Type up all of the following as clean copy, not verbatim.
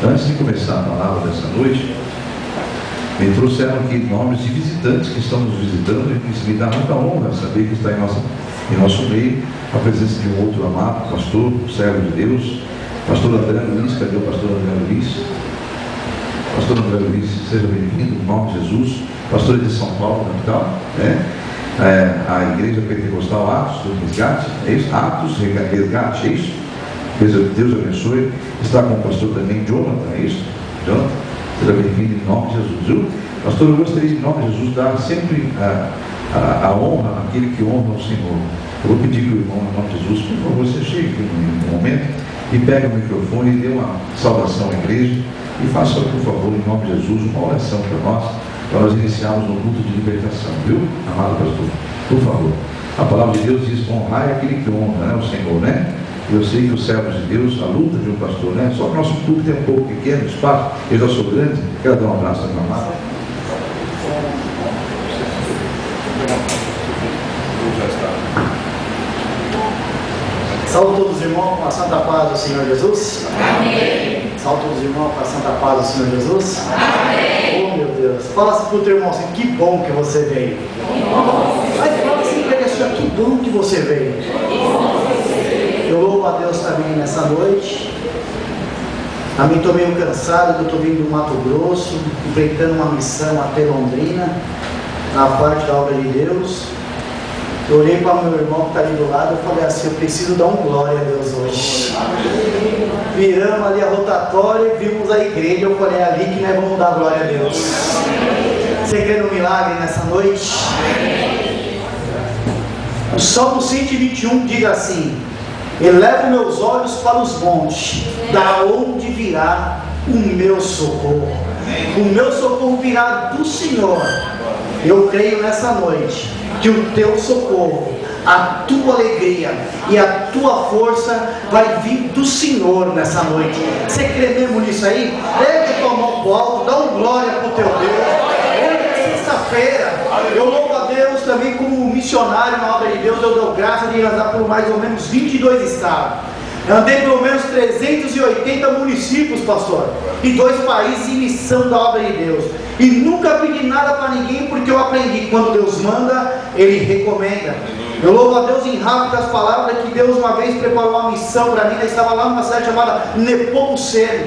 Antes de começar a palavra dessa noite, me trouxeram aqui nomes de visitantes que estão nos visitando, e isso me dá muita honra saber que está em nosso meio a presença de um outro amado pastor, servo de Deus, pastor André Luiz. Cadê o pastor André Luiz? Pastor André Luiz, seja bem-vindo, em nome de Jesus. Pastor de São Paulo, capital, né? A igreja pentecostal Atos do Resgate, é isso? Atos, Resgate, é isso? Deus abençoe. Está com o pastor também, Jonathan, é isso? Jonathan, seja bem-vindo em nome de Jesus, viu? Pastor, eu gostaria em nome de Jesus dar sempre a honra àquele que honra o Senhor. Eu vou pedir que o irmão, em nome de Jesus, por favor, você chegue aqui no momento e pegue o microfone e dê uma saudação à igreja e faça, por favor, em nome de Jesus, uma oração para nós iniciarmos no culto de libertação, viu, amado pastor? Por favor. A palavra de Deus diz: honrar é aquele que honra, né, o Senhor, né? Eu sei que os servos de Deus, a luta de um pastor, né? Só que o nosso culto tem um pouco pequeno espaço, eu já sou grande. Quero dar um abraço à minha amada. Saúde todos os irmãos com a santa paz do Senhor Jesus. Amém. Saúde todos os irmãos com a santa paz do Senhor Jesus. Amém. Oh, meu Deus. Fala assim para o teu irmão assim: que bom que você veio. Mas fala assim para ele assim: que bom que você veio. Eu louvo a Deus também nessa noite. A mim estou meio cansado, que eu estou vindo do Mato Grosso, enfrentando uma missão até Londrina, na parte da obra de Deus. Eu olhei para o meu irmão que está ali do lado e falei assim: eu preciso dar um glória a Deus hoje. Viramos ali a rotatória e vimos a igreja. Eu falei: é ali que nós vamos dar glória a Deus. Você quer um milagre nessa noite? O Salmo 121 diz assim: elevo meus olhos para os montes, da onde virá o meu socorro. O meu socorro virá do Senhor. Eu creio nessa noite que o teu socorro, a tua alegria e a tua força vai vir do Senhor nessa noite. Você crê mesmo nisso aí? Leve tua mão para o alto, dá um glória para o teu Deus. Hoje é sexta-feira. Eu louvo a Deus também como missionário na obra de Deus. Eu dou graça de andar por mais ou menos 22 estados. Eu andei pelo menos 380 municípios, pastor, e 2 países em missão da obra de Deus. E nunca pedi nada para ninguém, porque eu aprendi que quando Deus manda, Ele recomenda. Eu louvo a Deus em rápidas palavras que Deus uma vez preparou uma missão para mim. Eu estava lá numa cidade chamada Nepomuceno.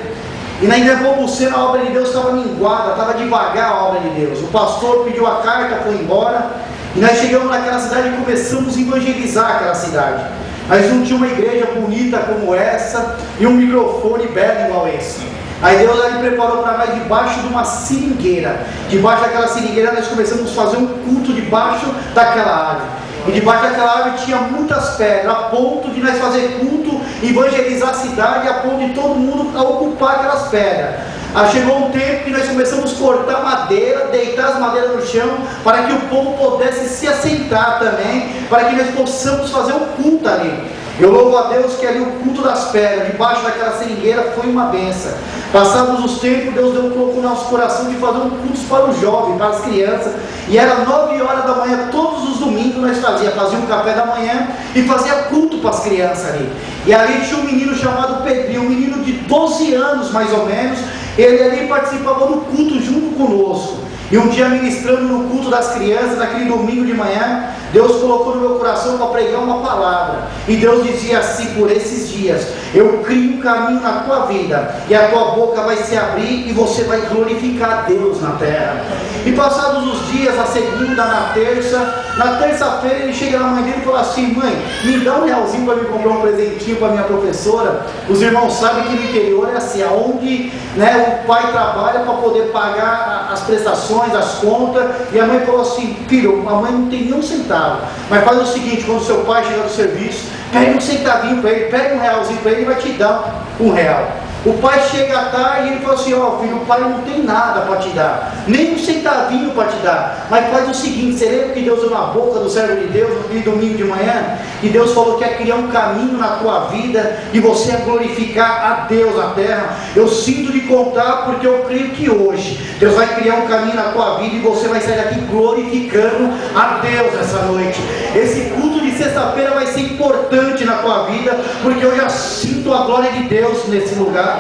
E na Nepomuceno a obra de Deus estava minguada, estava devagar a obra de Deus. O pastor pediu a carta, foi embora. E nós chegamos naquela cidade e começamos a evangelizar aquela cidade. Mas não tinha uma igreja bonita como essa e um microfone belo igual esse. Aí Deus ali preparou para nós debaixo de uma seringueira. Debaixo daquela seringueira nós começamos a fazer um culto debaixo daquela árvore. E debaixo daquela árvore tinha muitas pedras, a ponto de nós fazer culto, evangelizar a cidade, a ponto de todo mundo ocupar aquelas pedras. Aí chegou um tempo que nós começamos a cortar madeira, deitar as madeiras no chão, para que o povo pudesse se assentar também, para que nós possamos fazer um culto ali. Eu louvo a Deus que ali o culto das pedras, debaixo daquela seringueira, foi uma benção. Passados os tempos, Deus colocou no nosso coração de fazer um culto para os jovens, para as crianças. E era 9 horas da manhã, todos os domingos nós fazia um café da manhã e fazia culto para as crianças ali. E ali tinha um menino chamado Pedrinho, um menino de 12 anos mais ou menos. Ele ali participava do culto junto conosco. E um dia ministrando no culto das crianças, naquele domingo de manhã, Deus colocou no meu coração para pregar uma palavra. E Deus dizia assim: por esses dias, eu crio um caminho na tua vida, e a tua boca vai se abrir, e você vai glorificar a Deus na terra. E passados os dias, a segunda, na terça-feira ele chega na mãe dele e fala assim: mãe, me dá um realzinho para me comprar um presentinho para minha professora. Os irmãos sabem que no interior é assim, aonde, né, o pai trabalha para poder pagar as prestações, as contas. E a mãe falou assim: filho, a mãe não tem nem um centavo, mas faz o seguinte, quando seu pai chegar do serviço, pega um centavinho para ele, pega um realzinho para ele e vai te dar R$1. O pai chega à tarde e ele fala assim: ó filho, o pai não tem nada para te dar, nem um centavinho para te dar, mas faz o seguinte, você lembra que Deus deu na boca do servo de Deus naquele domingo de manhã? E Deus falou que ia criar um caminho na tua vida e você ia glorificar a Deus na terra. Eu sinto de contar, porque eu creio que hoje Deus vai criar um caminho na tua vida e você vai sair daqui glorificando a Deus essa noite. Esse culto de sexta-feira vai ser importante na tua vida, porque eu já sinto a glória de Deus nesse lugar.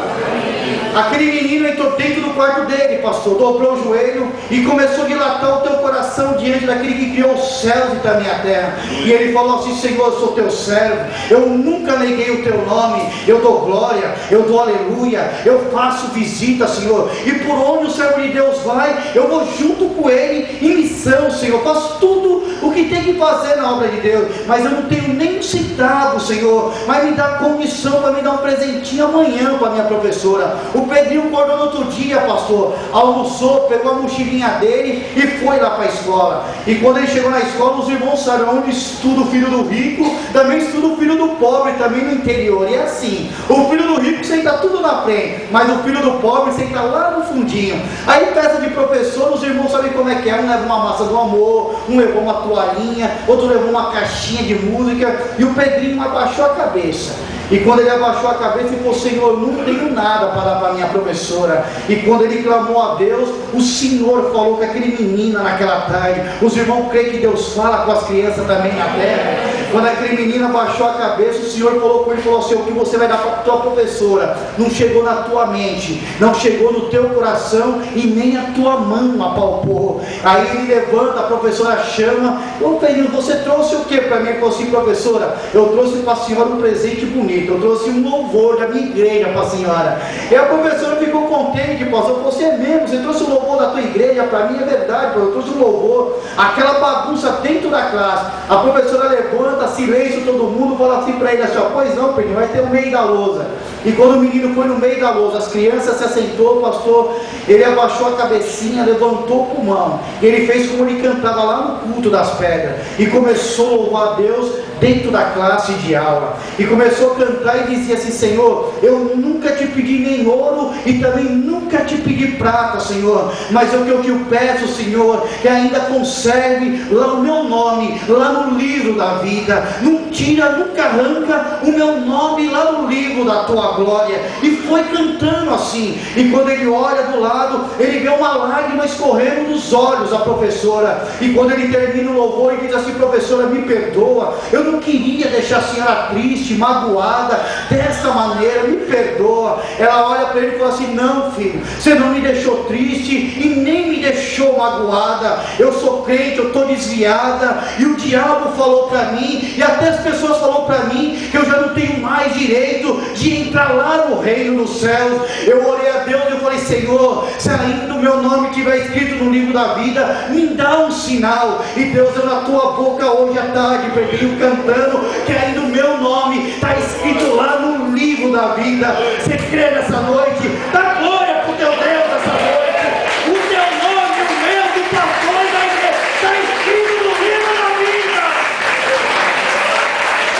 Aquele menino entrou dentro do quarto dele, pastor, dobrou o joelho e começou a dilatar o teu coração diante daquele que criou os céus e também a terra. E ele falou assim: Senhor, eu sou teu servo, eu nunca neguei o teu nome, eu dou glória, eu dou aleluia, eu faço visita, Senhor, e por onde o servo de Deus vai, eu vou junto com ele em missão, Senhor, faço tudo o que tem que fazer na obra de Deus, mas eu não tenho nem um centavo, Senhor, mas me dá condição para me dar um presentinho amanhã para minha professora. O Pedrinho acordou no outro dia, pastor, almoçou, pegou a mochilinha dele e foi lá para a escola. E quando ele chegou na escola, os irmãos sabem onde estuda o filho do rico, também estuda o filho do pobre, também no interior. E é assim, o filho do rico senta tudo na frente, mas o filho do pobre senta lá no fundinho. Aí peça de professor, os irmãos sabem como é que é. Um leva uma massa do amor, um levou uma toalhinha, outro levou uma caixinha de música, e o Pedrinho abaixou a cabeça. E quando ele abaixou a cabeça e falou: Senhor, não tenho nada para dar para minha professora. E quando ele clamou a Deus, o Senhor falou com aquele menino naquela tarde. Os irmãos creem que Deus fala com as crianças também na terra. Quando aquele menino abaixou a cabeça, o Senhor falou com ele e falou assim: o que você vai dar para a tua professora não chegou na tua mente, não chegou no teu coração e nem a tua mão apalpou. Aí ele levanta, a professora chama: ô Pedrinho, você trouxe o que para mim? Ele falou assim: professora, eu trouxe para a senhora um presente bonito, eu trouxe um louvor da minha igreja para a senhora. E a professora ficou contente, pastor. Você é mesmo, você trouxe o louvor da tua igreja para mim? É verdade, eu trouxe um louvor. Aquela bagunça dentro da classe, a professora levanta, silêncio todo mundo, fala assim para ele assim: ó, pois não, Pedrinho, vai ter o meio da lousa. E quando o menino foi no meio da lousa, as crianças se assentou, pastor, ele abaixou a cabecinha, levantou o pulmão, e ele fez como ele cantava lá no culto das pedras, e começou a louvar a Deus dentro da classe de aula, e começou a cantar e dizia assim: Senhor, eu nunca te pedi nem ouro e também nunca te pedi prata, Senhor, mas o que eu te peço, Senhor, que ainda conserve lá o meu nome, lá no livro da vida, não tira, nunca arranca o meu nome lá no livro da tua glória. E foi cantando assim, e quando ele olha do lado, ele vê uma lágrima escorrendo dos olhos da professora, e quando ele termina o louvor e diz assim: professora, me perdoa, eu não queria deixar a senhora triste, magoada dessa maneira, me perdoa. Ela olha para ele e fala assim: não, filho, você não me deixou triste e nem me deixou magoada, eu sou crente, eu estou desviada, e o diabo falou para mim, e até as pessoas falaram para mim, que eu já não tenho mais direito de entrar lá no reino dos céus. Eu orei a Deus e eu falei: Senhor, se ainda o meu nome estiver escrito no livro da vida, me dá um sinal. E Deus, eu na tua boca hoje à tarde, Pedrinho, cantando que ainda o meu nome está escrito lá no livro da vida. Você crê nessa noite? Dá glória para o teu Deus essa noite. O teu nome, o meu, do pastor da igreja, está escrito no livro da vida.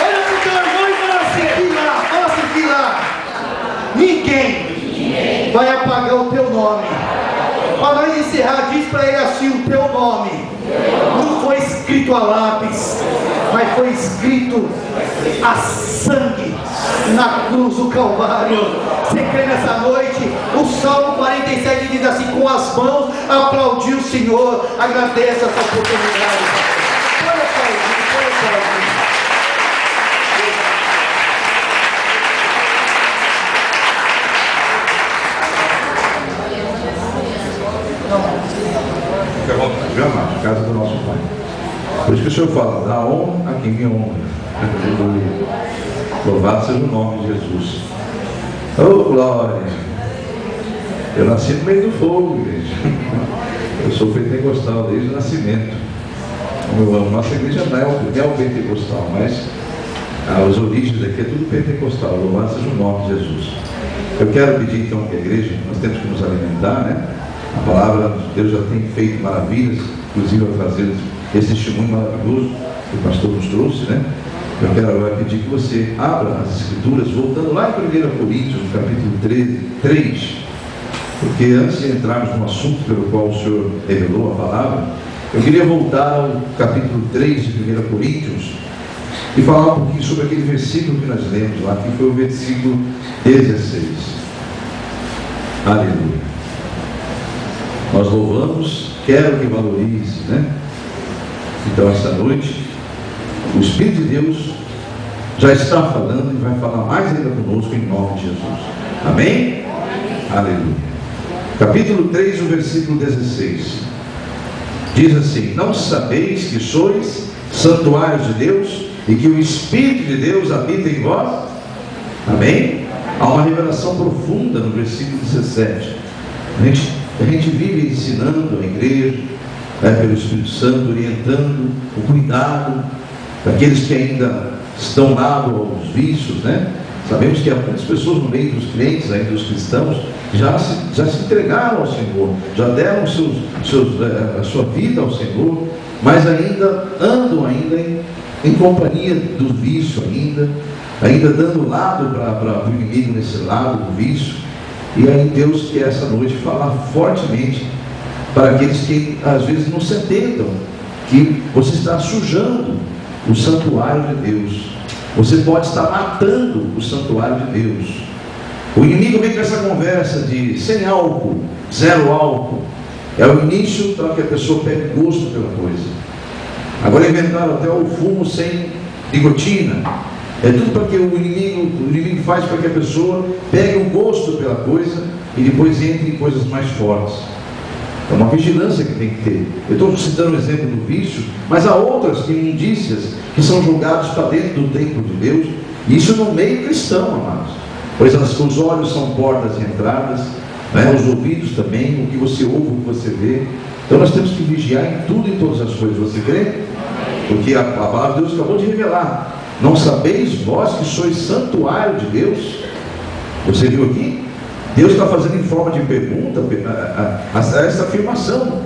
Olha para o teu irmão e fala assim: que lá, ninguém vai apagar o teu nome. Para nós encerrar, diz para ele assim: o teu nome não foi escrito a lápis, mas foi escrito a sangue na cruz do Calvário. Você crê nessa noite? O Salmo 47 diz assim: com as mãos aplaudir o Senhor. Agradeça essa oportunidade. Olha para isso, olha para isso. Fica à vontade, viu, amado? Casa do nosso Pai. Por isso que o Senhor fala: dá honra a quem me honra. Louvado seja o nome de Jesus. Oh, glória! Eu nasci no meio do fogo, igreja. Eu sou pentecostal desde o nascimento. Como eu amo, nossa igreja não é o pentecostal, mas as origens aqui é tudo pentecostal. Louvado seja o nome de Jesus. Eu quero pedir então que a igreja, nós temos que nos alimentar, né? A palavra de Deus já tem feito maravilhas, inclusive a fazer esse testemunho maravilhoso que o pastor nos trouxe, né? Eu quero agora pedir que você abra as escrituras, voltando lá em 1 Coríntios, no capítulo 3, porque antes de entrarmos no assunto pelo qual o Senhor revelou a palavra, eu queria voltar ao capítulo 3 de 1 Coríntios e falar um pouquinho sobre aquele versículo que nós lemos lá, que foi o versículo 16. Aleluia. Nós louvamos, quero que valorize, né? Então, esta noite, o Espírito de Deus já está falando e vai falar mais ainda conosco em nome de Jesus. Amém? Aleluia. Capítulo 3, o versículo 16. Diz assim: não sabeis que sois santuários de Deus e que o Espírito de Deus habita em vós? Amém? Há uma revelação profunda no versículo 17. A gente vive ensinando a igreja, pelo Espírito Santo, orientando o cuidado daqueles que ainda estão dados aos vícios, né? Sabemos que há muitas pessoas no meio dos crentes, ainda dos cristãos, já se entregaram ao Senhor, já deram a sua vida ao Senhor, mas ainda andam em companhia do vício, ainda dando lado para o inimigo nesse lado do vício. E aí Deus quer essa noite falar fortemente para aqueles que às vezes não se atendam, que você está sujando o santuário de Deus. Você pode estar matando o santuário de Deus. O inimigo vem com essa conversa de sem álcool, zero álcool. É o início para que a pessoa pegue gosto pela coisa. Agora inventaram até o fumo sem nicotina. É tudo para que o inimigo faz para que a pessoa pegue o gosto pela coisa e depois entre em coisas mais fortes. É uma vigilância que tem que ter. Eu estou citando o exemplo do vício, mas há outras imundícias que são julgadas para dentro do templo de Deus, e isso no meio cristão, amados. Pois os olhos são portas e entradas, né? Os ouvidos também, o que você ouve, o que você vê. Então nós temos que vigiar em tudo e em todas as coisas, você crê? Porque a palavra de Deus acabou de revelar: não sabeis vós que sois santuário de Deus? Você viu aqui? Deus está fazendo em forma de pergunta essa afirmação: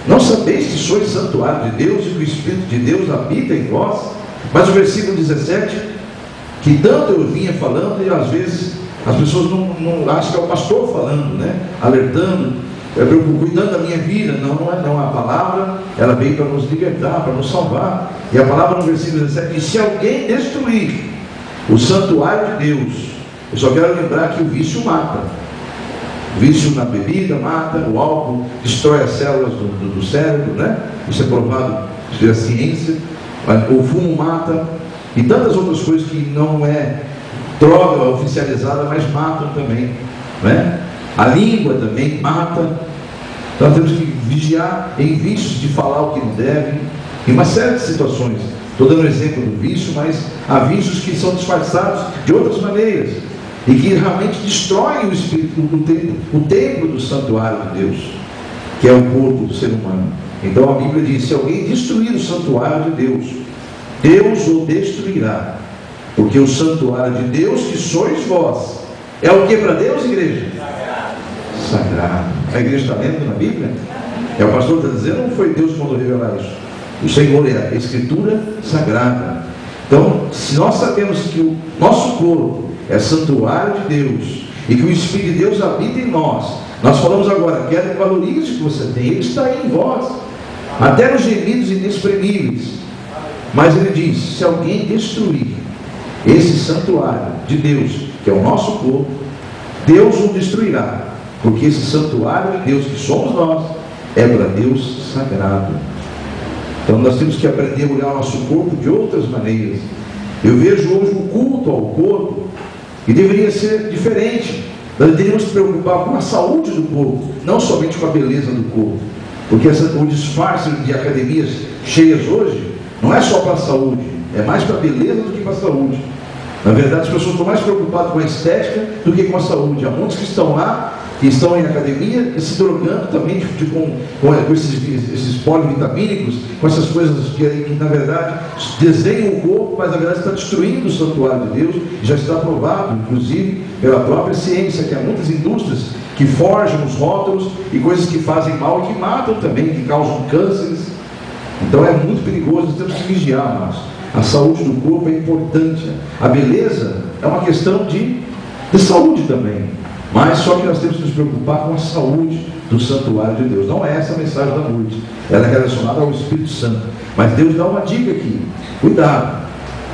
não sabeis que sois santuário de Deus e que o Espírito de Deus habita em vós? Mas o versículo 17, que tanto eu vinha falando, e às vezes as pessoas não acham que é o pastor falando, né? Alertando, cuidando da minha vida. Não é não. A palavra, ela veio para nos libertar, para nos salvar. E a palavra no versículo 17 diz: se alguém destruir o santuário de Deus. Eu só quero lembrar que o vício mata. O vício na bebida mata, o álcool destrói as células do cérebro, né? Isso é provado pela ciência. O fumo mata, e tantas outras coisas que não é droga oficializada, mas matam também, né? A língua também mata. Então nós temos que vigiar em vícios de falar o que não deve, em uma série de situações. Estou dando um exemplo do vício, mas há vícios que são disfarçados de outras maneiras e que realmente destroem o espírito, o templo do santuário de Deus, que é o corpo do ser humano. Então a Bíblia diz: se alguém destruir o santuário de Deus, Deus o destruirá, porque o santuário de Deus que sois vós é o que para Deus, igreja? Sagrado. A igreja está lendo na Bíblia? É, o pastor está dizendo, não foi Deus que mandou revelar isso. O Senhor é a Escritura sagrada. Então, se nós sabemos que o nosso corpo é santuário de Deus e que o Espírito de Deus habita em nós, nós falamos agora: quero que valorize o que você tem, Ele está aí em vós, até nos gemidos inexprimíveis. Mas Ele diz: se alguém destruir esse santuário de Deus, que é o nosso corpo, Deus o destruirá, porque esse santuário de Deus que somos nós é para Deus sagrado. Então nós temos que aprender a olhar o nosso corpo de outras maneiras. Eu vejo hoje o culto ao corpo, e deveria ser diferente. Nós deveríamos nos preocupar com a saúde do corpo, não somente com a beleza do corpo, porque o disfarce de academias cheias hoje não é só para a saúde, é mais para a beleza do que para a saúde. Na verdade, as pessoas estão mais preocupadas com a estética do que com a saúde. Há muitos que estão lá, que estão em academia, e se drogando também com esses polivitamínicos, com essas coisas que na verdade desenham o corpo, mas na verdade está destruindo o santuário de Deus. E já está provado, inclusive pela própria ciência, que há muitas indústrias que forjam os rótulos e coisas que fazem mal e que matam também, que causam cânceres. Então é muito perigoso, nós temos que vigiar, mas a saúde do corpo é importante. A beleza é uma questão de saúde também, mas só que nós temos que nos preocupar com a saúde do santuário de Deus. Não é essa a mensagem da noite, ela é relacionada ao Espírito Santo. Mas Deus dá uma dica aqui: cuidado,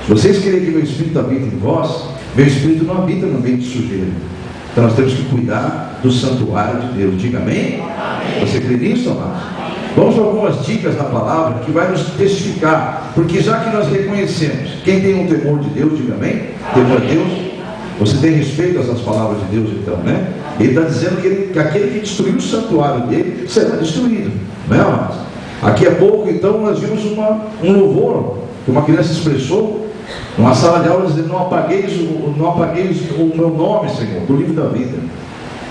se vocês querem que meu Espírito habite em vós, meu Espírito não habita no meio de sujeira. Então nós temos que cuidar do santuário de Deus. Diga amém? Amém. Você crê nisso, amados? Vamos a algumas dicas na palavra que vai nos testificar, porque já que nós reconhecemos, quem tem um temor de Deus, diga amém? Temor a Deus. Você tem respeito a essas palavras de Deus, então, né? Ele está dizendo que aquele que destruiu o santuário dele será destruído, não é, amados? Aqui a pouco, então, nós vimos um louvor que uma criança expressou numa sala de aula, dizendo: não apagueis o meu nome, Senhor, do livro da vida.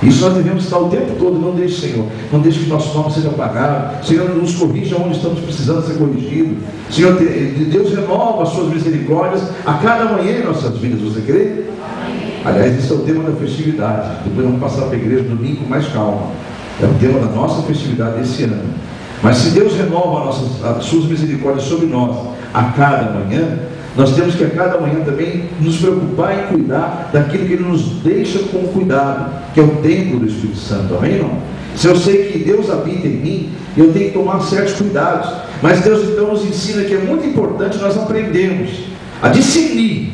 Isso nós devemos estar o tempo todo. Não deixe, Senhor, não deixe que nosso nome seja apagado. Senhor, nos corrija onde estamos precisando ser corrigidos. Senhor, Deus renova as suas misericórdias a cada manhã em nossas vidas. Você crê? Aliás, esse é o tema da festividade. Depois vamos passar para a igreja domingo com mais calma. É o tema da nossa festividade desse ano. Mas se Deus renova as suas misericórdias sobre nós a cada manhã, nós temos que a cada manhã também nos preocupar em cuidar daquilo que Ele nos deixa com cuidado, que é o templo do Espírito Santo. Amém, irmão? Se eu sei que Deus habita em mim, eu tenho que tomar certos cuidados. Mas Deus então nos ensina que é muito importante nós aprendermos a discernir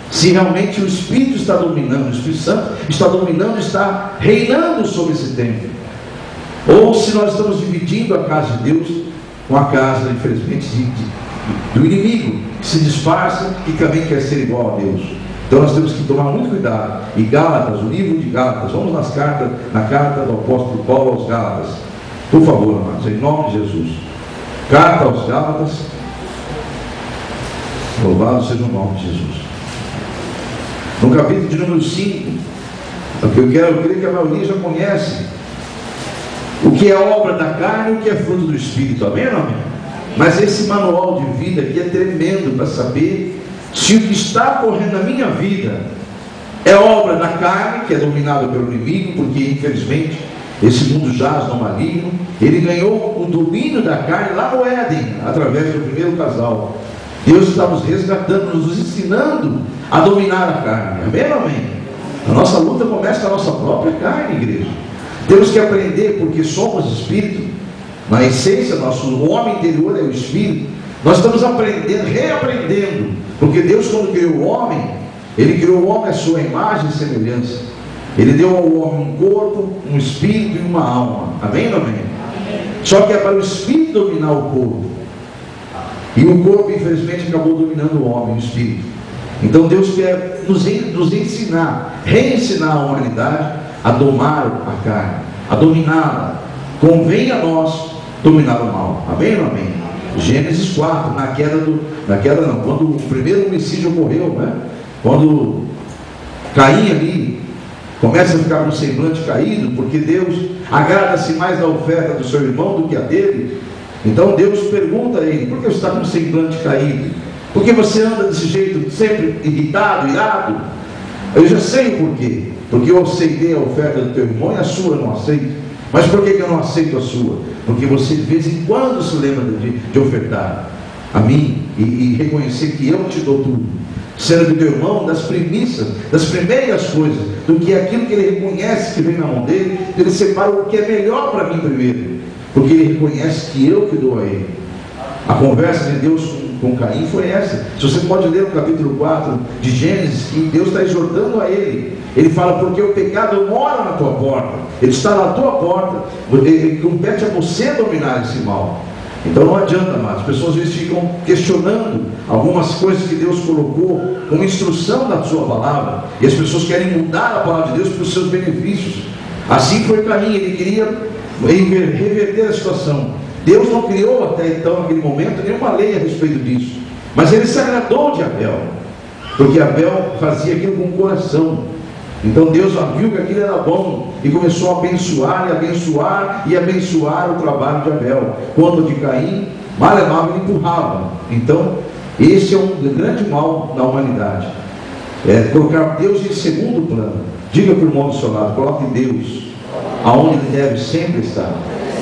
se realmente o Espírito está dominando, o Espírito Santo está dominando, está reinando sobre esse templo, ou se nós estamos dividindo a casa de Deus com a casa, infelizmente, do inimigo, que se disfarça e também quer ser igual a Deus. Então nós temos que tomar muito cuidado. E Gálatas, o livro de Gálatas, vamos na carta do apóstolo Paulo aos Gálatas, por favor, amados, em nome de Jesus. Carta aos Gálatas, louvado seja o nome de Jesus. No capítulo de número 5, eu creio que a maioria já conhece o que é obra da carne e o que é fruto do Espírito. Amém ou não? Mas esse manual de vida aqui é tremendo para saber se o que está ocorrendo na minha vida é obra da carne, que é dominada pelo inimigo, porque infelizmente esse mundo jaz no maligno. Ele ganhou o domínio da carne lá no Éden, através do primeiro casal. Deus está nos resgatando, nos ensinando a dominar a carne. Amém ou amém? A nossa luta começa com a nossa própria carne, igreja. Temos que aprender, porque somos espírito. Na essência, nosso homem interior é o espírito. Nós estamos aprendendo, reaprendendo, porque Deus, quando criou o homem, Ele criou o homem à sua imagem e semelhança. Ele deu ao homem um corpo, um espírito e uma alma. Amém ou amém? Só que é para o espírito dominar o corpo, e o corpo infelizmente acabou dominando o homem, o espírito. Então Deus quer nos ensinar, reensinar a humanidade a domar a carne, a dominá-la. Convém a nós dominar o mal. Amém ou amém? Gênesis 4, quando o primeiro homicídio ocorreu, né? Quando Caim ali começa a ficar com o semblante caído, porque Deus agrada-se mais da oferta do seu irmão do que a dele. Então Deus pergunta a ele: por que você está com o semblante caído? Por que você anda desse jeito, sempre irritado, irado? Eu já sei o porquê. Porque eu aceitei a oferta do teu irmão e a sua eu não aceito. Mas por que eu não aceito a sua? Porque você de vez em quando se lembra de ofertar a mim e reconhecer que eu te dou tudo, sendo do teu irmão das primícias, das primeiras coisas, do que aquilo que ele reconhece que vem na mão dele, ele separa o que é melhor para mim primeiro, porque ele reconhece que eu que dou a ele. A conversa de Deus com Caim foi essa. Se você pode ler o capítulo 4 de Gênesis, que Deus está exortando a ele. Ele fala: porque o pecado mora na tua porta, ele está na tua porta, ele compete a você dominar esse mal. Então não adianta, amados. As pessoas às vezes ficam questionando algumas coisas que Deus colocou como instrução da sua palavra, e as pessoas querem mudar a palavra de Deus para os seus benefícios. Assim foi Caim, ele queria reverter a situação. Deus não criou até então, naquele momento, nenhuma lei a respeito disso, mas ele se agradou de Abel, porque Abel fazia aquilo com o coração. Então Deus viu que aquilo era bom e começou a abençoar e abençoar o trabalho de Abel. Quanto de Caim, malemava e empurrava. Então esse é um grande mal na humanidade, colocar Deus em segundo plano. Diga para o irmão do seu lado: coloque Deus aonde ele deve sempre estar,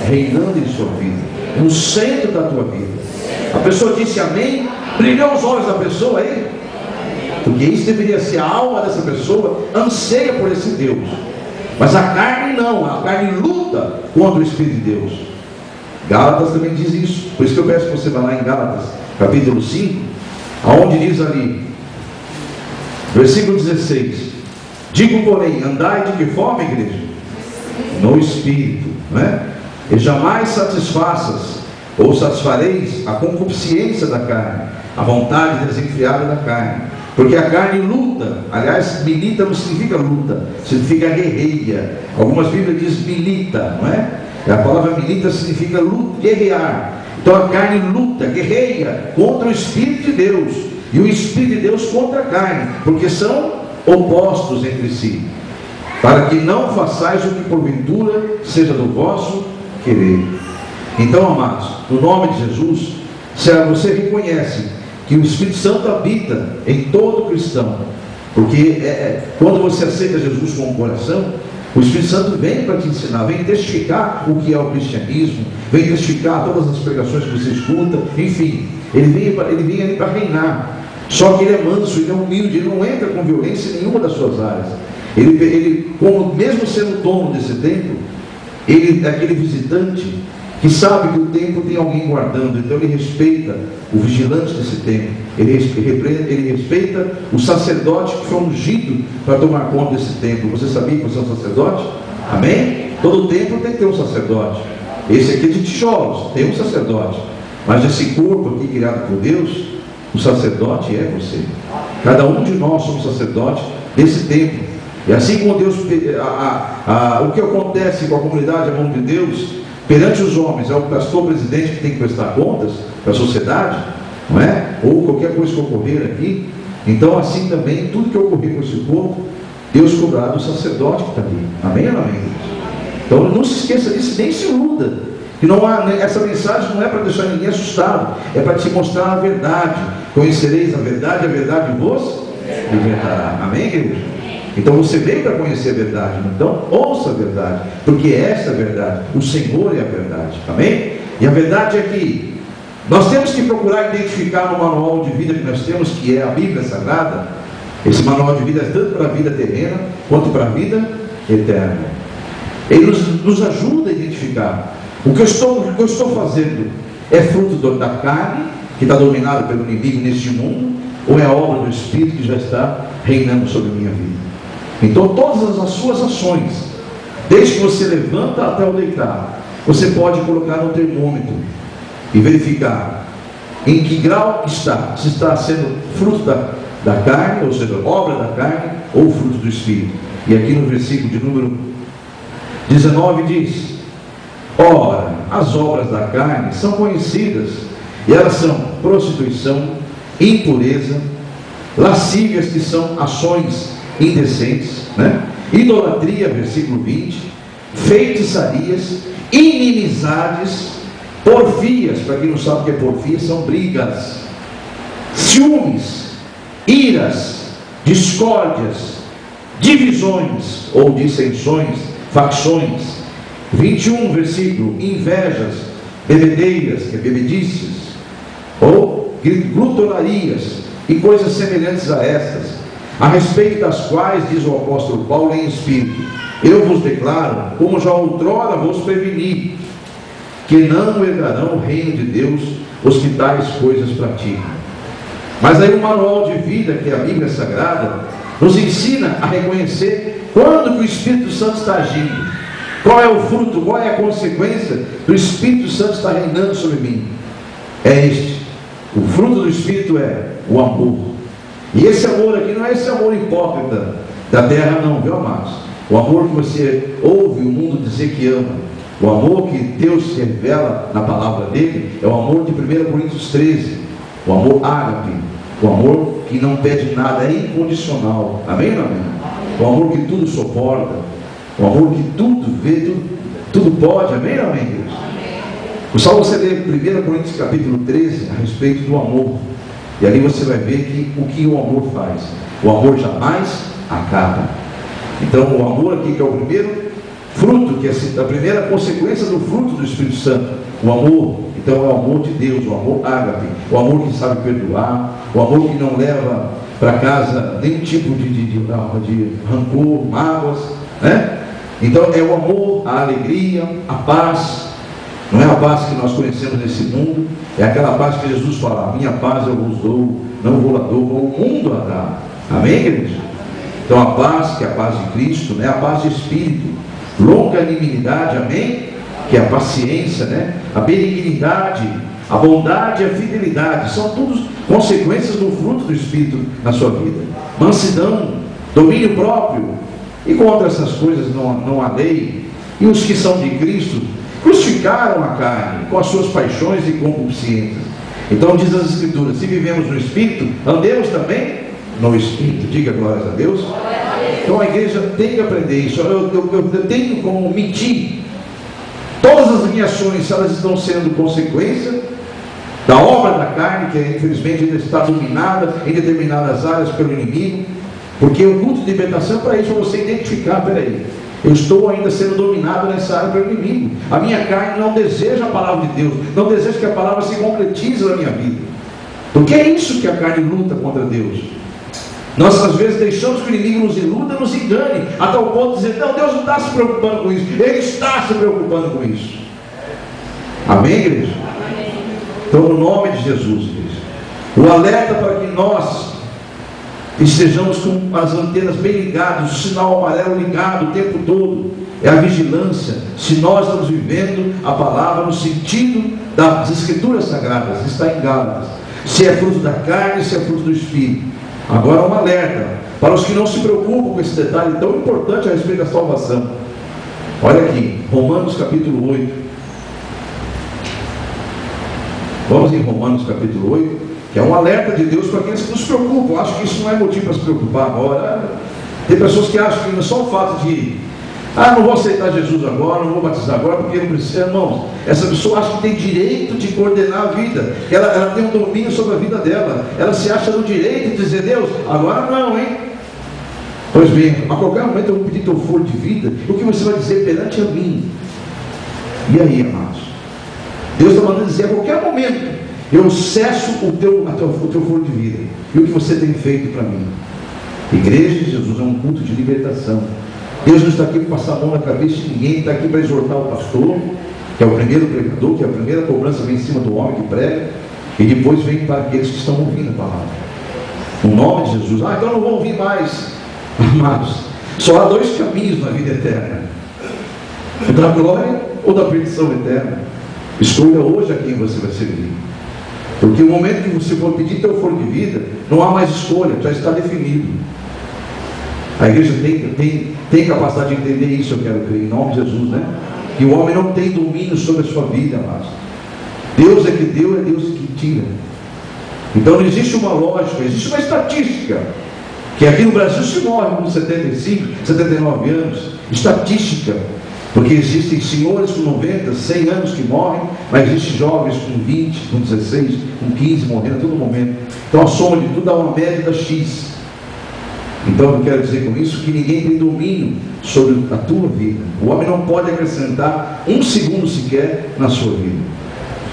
reinando em sua vida, no centro da tua vida. A pessoa disse amém, brilhou os olhos da pessoa aí, porque isso deveria ser a alma dessa pessoa, anseia por esse Deus. Mas a carne não, a carne luta contra o Espírito de Deus. Gálatas também diz isso. Por isso que eu peço que você vá lá em Gálatas capítulo 5, aonde diz ali, versículo 16: digo porém, andai de que forma, igreja? No Espírito, não é? E jamais satisfaças ou satisfareis a concupiscência da carne, a vontade desenfreada da carne, Porque a carne luta. Aliás, milita não significa luta, significa guerreia. Algumas Bíblias dizem milita, não é? A palavra milita significa luta, guerrear. Então a carne luta, guerreia contra o Espírito de Deus, e o Espírito de Deus contra a carne, porque são opostos entre si, para que não façais o que porventura seja do vosso querer. Então, amados, no nome de Jesus, se você reconhece que o Espírito Santo habita em todo cristão, porque quando você aceita Jesus com o coração, o Espírito Santo vem para te ensinar, vem testificar o que é o cristianismo, vem testificar todas as pregações que você escuta, enfim, ele vem ali para reinar. Só que ele é manso, ele é humilde, ele não entra com violência em nenhuma das suas áreas. Ele como, mesmo sendo dono desse templo, ele é aquele visitante que sabe que o templo tem alguém guardando, então ele respeita o vigilante desse templo, ele respeita o sacerdote que foi ungido para tomar conta desse templo. Você sabia que você é um sacerdote? Amém? Todo templo tem que ter um sacerdote. Esse aqui é de tijolos, tem um sacerdote, mas esse corpo aqui criado por Deus, o sacerdote é você. Cada um de nós somos sacerdotes desse templo. E assim como Deus, o que acontece com a comunidade, a mão de Deus, perante os homens, é o pastor presidente que tem que prestar contas para a sociedade, não é? Ou qualquer coisa que ocorrer aqui. Então assim também, tudo que ocorrer com esse povo, Deus cobrará do sacerdote que está ali. Amém ou amém? Então não se esqueça disso, nem se iluda, que não há, essa mensagem não é para deixar ninguém assustado, é para te mostrar a verdade. Conhecereis a verdade vos libertará. Amém, igreja? Então você veio para conhecer a verdade, então ouça a verdade, porque essa é a verdade, o Senhor é a verdade. Amém? E a verdade é que nós temos que procurar identificar no manual de vida que nós temos, que é a Bíblia Sagrada. Esse manual de vida é tanto para a vida terrena quanto para a vida eterna. Ele nos ajuda a identificar o que eu estou fazendo é fruto da carne, que está dominada pelo inimigo neste mundo, ou é a obra do Espírito que já está reinando sobre a minha vida. Então todas as suas ações, desde que você levanta até o deitar, você pode colocar no termômetro e verificar em que grau está, se está sendo fruto da carne, ou seja, obra da carne, ou fruto do Espírito. E aqui no versículo de número 19 diz: ora, as obras da carne são conhecidas, e elas são prostituição, impureza, lascívias, que são ações indecentes, né? Idolatria, versículo 20, feitiçarias, inimizades, porfias. Para quem não sabe o que é porfia, são brigas, ciúmes, iras, discórdias, divisões ou dissensões, facções. 21, versículo, invejas, bebedeiras, que é bebedices, ou glutonarias e coisas semelhantes a estas, a respeito das quais, diz o apóstolo Paulo em espírito, eu vos declaro, como já outrora vos preveni, que não herdarão o reino de Deus os que tais coisas praticam. Mas aí o manual de vida, que é a Bíblia Sagrada, nos ensina a reconhecer quando que o Espírito Santo está agindo, qual é o fruto, qual é a consequência do Espírito Santo estar reinando sobre mim. É este, o fruto do Espírito é o amor. E esse amor aqui não é esse amor hipócrita da terra não, viu, amados? O amor que você ouve o mundo dizer que ama, o amor que Deus revela na palavra dele, é o amor de 1 Coríntios 13, o amor ágape, o amor que não pede nada, é incondicional. Amém ou não amém? O amor que tudo suporta, o amor que tudo vê, tudo pode. Amém ou amém, Deus? O Salmo, você lê 1 Coríntios capítulo 13 a respeito do amor, e ali você vai ver o que o amor faz. O amor jamais acaba. Então o amor aqui, que é o primeiro fruto, que é a primeira consequência do fruto do Espírito Santo, o amor. Então é o amor de Deus, o amor ágape, o amor que sabe perdoar, o amor que não leva para casa nenhum tipo de rancor, mágoas, né? Então é o amor, a alegria, a paz. Não é a paz que nós conhecemos nesse mundo, é aquela paz que Jesus fala: minha paz eu vos dou, não vou lá dou, como o mundo a dá. Amém, igreja? Então a paz, que é a paz de Cristo, né? A paz de Espírito, longanimidade, amém? Que é a paciência, né? A benignidade, a bondade e a fidelidade, são todos consequências do fruto do Espírito na sua vida. Mansidão, domínio próprio, e contra essas coisas não há lei. E os que são de Cristo crucificaram a carne com as suas paixões e concupiscências. Então diz as Escrituras: se vivemos no Espírito, andemos também no Espírito. Diga glórias a Deus. Então a igreja tem que aprender isso. Eu tenho como medir todas as minhas ações, se elas estão sendo consequência da obra da carne, que infelizmente ainda está dominada em determinadas áreas pelo inimigo. Porque o culto de libertação é para isso, para você identificar: peraí, eu estou ainda sendo dominado nessa área pelo inimigo. A minha carne não deseja a palavra de Deus, não deseja que a palavra se concretize na minha vida. Porque é isso que a carne luta contra Deus. Nós às vezes deixamos que o inimigo nos iluda, nos engane, a tal ponto de dizer: não, Deus não está se preocupando com isso. Ele está se preocupando com isso. Amém, igreja? Então, no nome de Jesus, igreja, o alerta para que nós estejamos com as antenas bem ligadas, o sinal amarelo ligado o tempo todo, é a vigilância, se nós estamos vivendo a palavra no sentido das Escrituras Sagradas. Está em Gálatas, se é fruto da carne, se é fruto do Espírito. Agora um alerta para os que não se preocupam com esse detalhe tão importante a respeito da salvação. Olha aqui, Romanos capítulo 8. Vamos em Romanos capítulo 8, que é um alerta de Deus para aqueles que não se preocupam. Acho que isso não é motivo para se preocupar agora. Tem pessoas que acham que só o fato de não vou aceitar Jesus agora, não vou batizar agora porque não precisa. Irmãos, essa pessoa acha que tem direito de coordenar a vida, ela tem um domínio sobre a vida dela, ela se acha no direito de dizer: Deus, agora não, hein? Pois bem, a qualquer momento eu vou pedir teu foro de vida, o que você vai dizer perante a mim? E aí, amados? Deus está mandando dizer: a qualquer momento eu cesso o teu foro de vida. E o que você tem feito para mim? Igreja de Jesus é um culto de libertação. Deus não está aqui para passar a mão na cabeça de ninguém, está aqui para exortar o pastor, que é o primeiro pregador, que é a primeira cobrança vem em cima do homem que prega, e depois vem para aqueles que estão ouvindo a palavra. No nome de Jesus. Então não vou ouvir mais. Amados, só há dois caminhos na vida eterna: o da glória ou da perdição eterna. Escolha hoje a quem você vai servir. Porque o momento que você for pedir teu foro de vida, não há mais escolha, já está definido. A igreja tem capacidade de entender isso, eu quero crer, em nome de Jesus, né? Que o homem não tem domínio sobre a sua vida, amados. Deus é que deu, é Deus que tira. Então não existe uma lógica, existe uma estatística, que aqui no Brasil se morre com 75, 79 anos, estatística, porque existem senhores com 90, 100 anos que morrem, mas existem jovens com 20, com 16, com 15, morrendo a todo momento. Então a soma de tudo dá uma média da X. Então eu quero dizer com isso que ninguém tem domínio sobre a tua vida. O homem não pode acrescentar um segundo sequer na sua vida.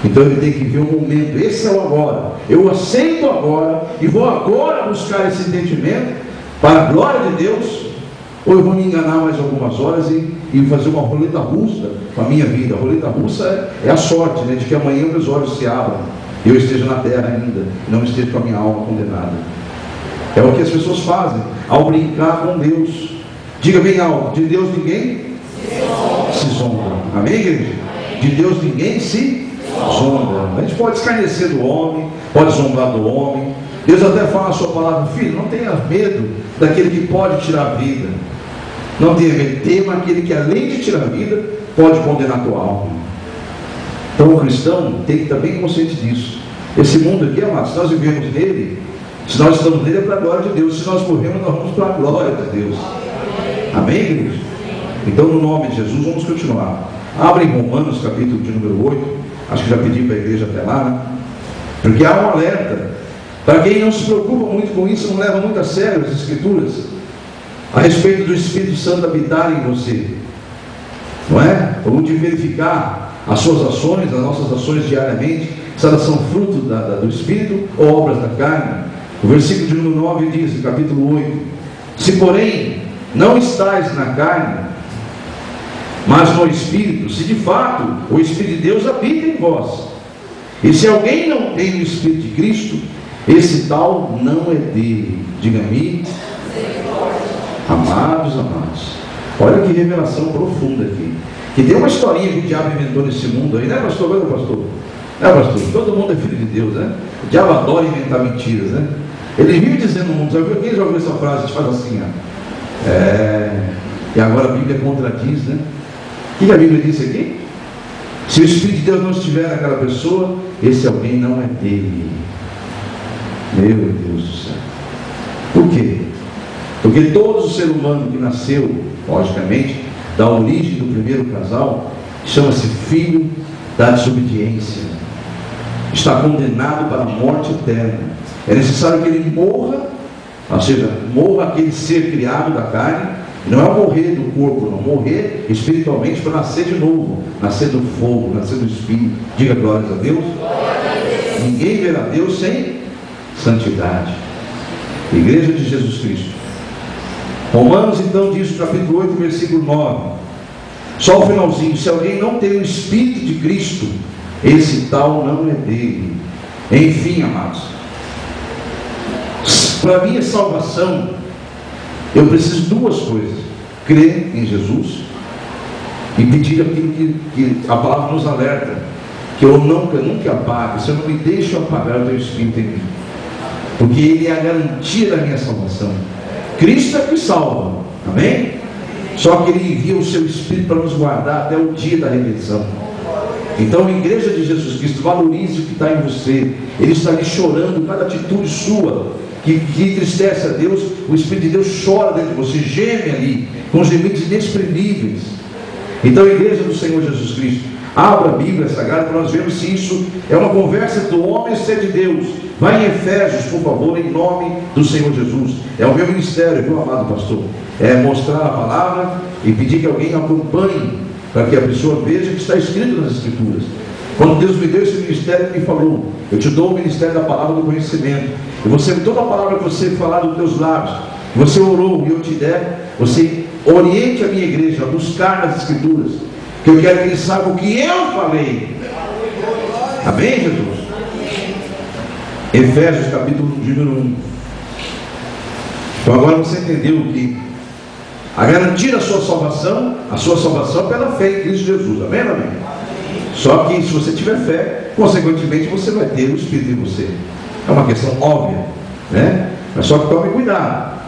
Então ele tem que ver um momento: esse é o agora, eu aceito agora e vou agora buscar esse entendimento para a glória de Deus, ou eu vou me enganar mais algumas horas e fazer uma roleta russa com a minha vida. A roleta russa é a sorte, né, de que amanhã meus olhos se abram e eu esteja na terra ainda, e não esteja com a minha alma condenada. É o que as pessoas fazem ao brincar com Deus. Diga bem alto: de Deus ninguém se zomba. Amém, igreja? De Deus ninguém se zomba. A gente pode escarnecer do homem, pode zombar do homem. Deus até fala na sua palavra: filho, não tenha medo daquele que pode tirar a vida. Não tenha medo, tema aquele que além de tirar a vida, pode condenar a tua alma. Então o cristão tem que estar bem consciente disso. Esse mundo aqui, amados, se nós vivemos nele, se nós estamos nele, é para a glória de Deus. Se nós morremos, nós vamos para a glória de Deus. Amém, igreja? Então, no nome de Jesus, vamos continuar. Abre em Romanos, capítulo de número 8. Acho que já pedi para a igreja até lá, né? Porque há um alerta para quem não se preocupa muito com isso, não leva muito a sério as Escrituras, a respeito do Espírito Santo habitar em você, não é? Ou de verificar as suas ações, as nossas ações diariamente, se elas são fruto do Espírito ou obras da carne. O versículo de número 9 diz, no capítulo 8: se porém não estáis na carne, mas no Espírito, se de fato o Espírito de Deus habita em vós, e se alguém não tem o Espírito de Cristo, esse tal não é dele. Diga-me, amados. Olha que revelação profunda aqui. Que tem uma historinha que o diabo inventou nesse mundo aí, né, pastor? Pastor? Todo mundo é filho de Deus, né? O diabo adora inventar mentiras, né? Ele vive dizendo no mundo, quem já ouviu essa frase? A gente faz assim, ó. E agora a Bíblia contradiz, né? O que a Bíblia disse aqui? Se o Espírito de Deus não estiver naquela pessoa, esse alguém não é dele. Meu Deus do céu. Por quê? Porque todo ser humano que nasceu, logicamente, da origem do primeiro casal, chama-se filho da desobediência. Está condenado para a morte eterna. É necessário que ele morra, ou seja, morra aquele ser criado da carne. Não é morrer do corpo, não, morrer espiritualmente para nascer de novo, nascer do fogo, nascer do Espírito. Diga glórias a Deus. Ninguém verá Deus sem santidade. Igreja de Jesus Cristo. Romanos então diz no capítulo 8, versículo 9, só o finalzinho: se alguém não tem o Espírito de Cristo, esse tal não é dele. Enfim, amados, para a minha salvação eu preciso de duas coisas: crer em Jesus e pedir aquilo que a palavra nos alerta, que eu nunca apague. Se eu não me deixo apagar o teu Espírito em mim, porque Ele é a garantia da minha salvação. Cristo é que salva, amém? Só que Ele envia o seu Espírito para nos guardar até o dia da redenção. Então, a igreja de Jesus Cristo, valorize o que está em você. Ele está ali chorando cada atitude sua que entristece a Deus. O Espírito de Deus chora dentro de você, geme ali com gemidos inexprimíveis. Então, a igreja do Senhor Jesus Cristo, abra a Bíblia Sagrada para nós vermos se isso é uma conversa do homem ser de Deus. Vai em Efésios, por favor, em nome do Senhor Jesus. É o meu ministério, meu amado pastor, é mostrar a palavra e pedir que alguém acompanhe, para que a pessoa veja o que está escrito nas Escrituras. Quando Deus me deu esse ministério, Ele me falou: eu te dou o ministério da palavra do conhecimento. E você, toda a palavra que você falar dos teus lábios, você orou e eu te der, você oriente a minha igreja a buscar nas Escrituras, que eu quero que eles saibam o que eu falei. Amém, Jesus? Efésios capítulo número 1. Então agora você entendeu que a garantia da sua salvação, a sua salvação é pela fé em Cristo Jesus. Amém, amém? Só que se você tiver fé, consequentemente você vai ter o Espírito em você. É uma questão óbvia, né? Mas só que tome cuidado,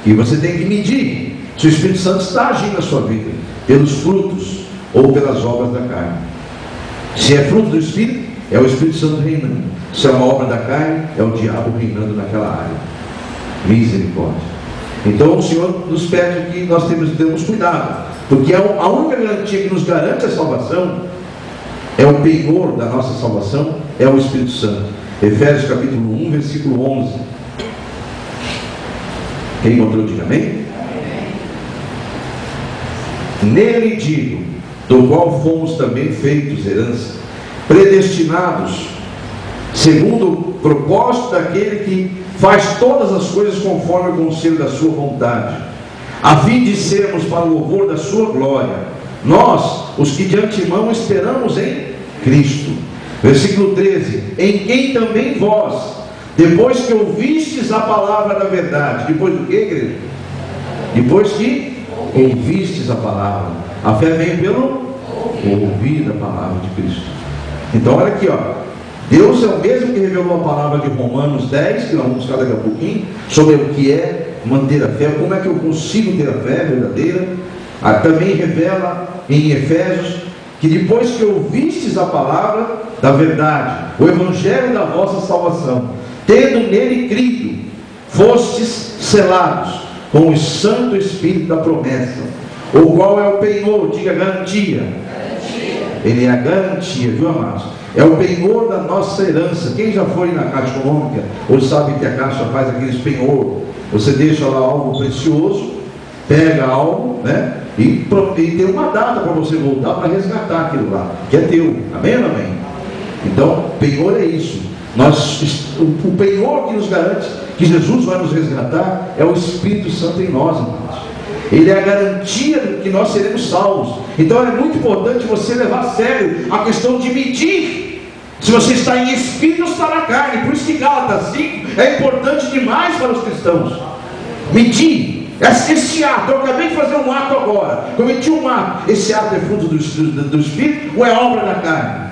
e você tem que medir se o Espírito Santo está agindo na sua vida, pelos frutos ou pelas obras da carne. Se é fruto do Espírito, é o Espírito Santo reinando. Se é uma obra da carne, é o diabo reinando naquela área. Misericórdia. Então o Senhor nos pede que nós temos cuidado, porque a única garantia que nos garante a salvação, é o penhor da nossa salvação, é o Espírito Santo. Efésios capítulo 1, versículo 11. Quem encontrou, diga amém? Nele digo, do qual fomos também feitos herança, predestinados segundo o propósito daquele que faz todas as coisas conforme o conselho da sua vontade, a fim de sermos para o louvor da sua glória, nós, os que de antemão esperamos em Cristo. Versículo 13: em quem também vós, depois que ouvistes a palavra da verdade, depois do que, igreja? Depois que ouvistes a palavra. A fé vem pelo ouvir a palavra de Cristo. Então olha aqui, ó. Deus é o mesmo que revelou a palavra de Romanos 10, que nós vamos buscar daqui a pouquinho, sobre o que é manter a fé, como é que eu consigo ter a fé verdadeira. Também revela em Efésios que depois que ouvistes a palavra da verdade, o evangelho da vossa salvação, tendo nele crido, fostes selados com o Santo Espírito da promessa, o qual é o penhor, diga garantia. Ele é a garantia, viu, amados? É o penhor da nossa herança. Quem já foi na Caixa Econômica ou sabe que a Caixa faz aqueles penhor? Você deixa lá algo precioso, pega algo, né? E tem uma data para você voltar para resgatar aquilo lá, que é teu. Amém ou não amém? Então, penhor é isso. O penhor que nos garante que Jesus vai nos resgatar é o Espírito Santo em nós, irmãos. Ele é a garantia de que nós seremos salvos. Então é muito importante você levar a sério a questão de medir se você está em espírito ou está na carne. Por isso que Gálatas 5 é importante demais para os cristãos. Medir esse ato. Eu acabei de fazer um ato agora, cometi um ato. Esse ato é fruto do Espírito ou é obra da carne?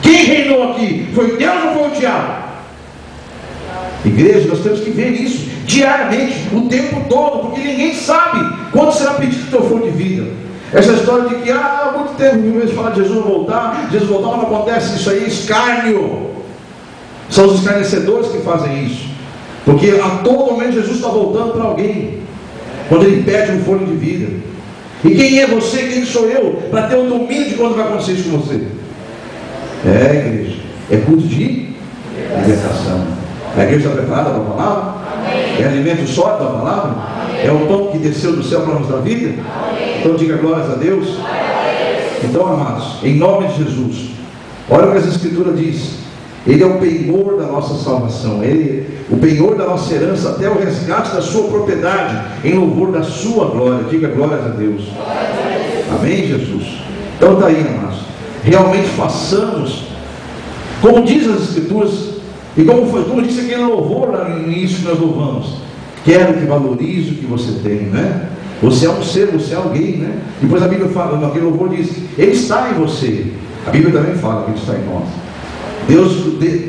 Que Quem reinou aqui? Foi Deus ou foi o diabo? Igreja, nós temos que ver isso diariamente, o tempo todo, porque ninguém sabe quando será pedido o teu fogo de vida. Essa história de que há muito tempo mil vezes falar de Jesus voltar, mas não acontece. Isso aí é escárnio. São os escarnecedores que fazem isso, porque a todo momento Jesus está voltando para alguém, quando Ele pede um fogo de vida. E quem é você, quem sou eu, para ter o domínio de quando vai acontecer isso com você? Igreja, é culto de libertação. A igreja está preparada para a palavra? É alimento sólido da palavra? É o pão que desceu do céu para nos dar vida? Então diga glórias a Deus. Então, amados, em nome de Jesus, olha o que as Escrituras diz. Ele é o penhor da nossa salvação, Ele é o penhor da nossa herança, até o resgate da sua propriedade, em louvor da sua glória. Diga glórias a Deus. Amém, Jesus? Então está aí, amados, realmente façamos como diz as Escrituras, e como disse aquele louvor lá no início que nós louvamos. Quero que valorize o que você tem, né? Você é um ser, você é alguém, né? Depois a Bíblia fala, naquele louvor diz, Ele está em você. A Bíblia também fala que Ele está em nós. Deus,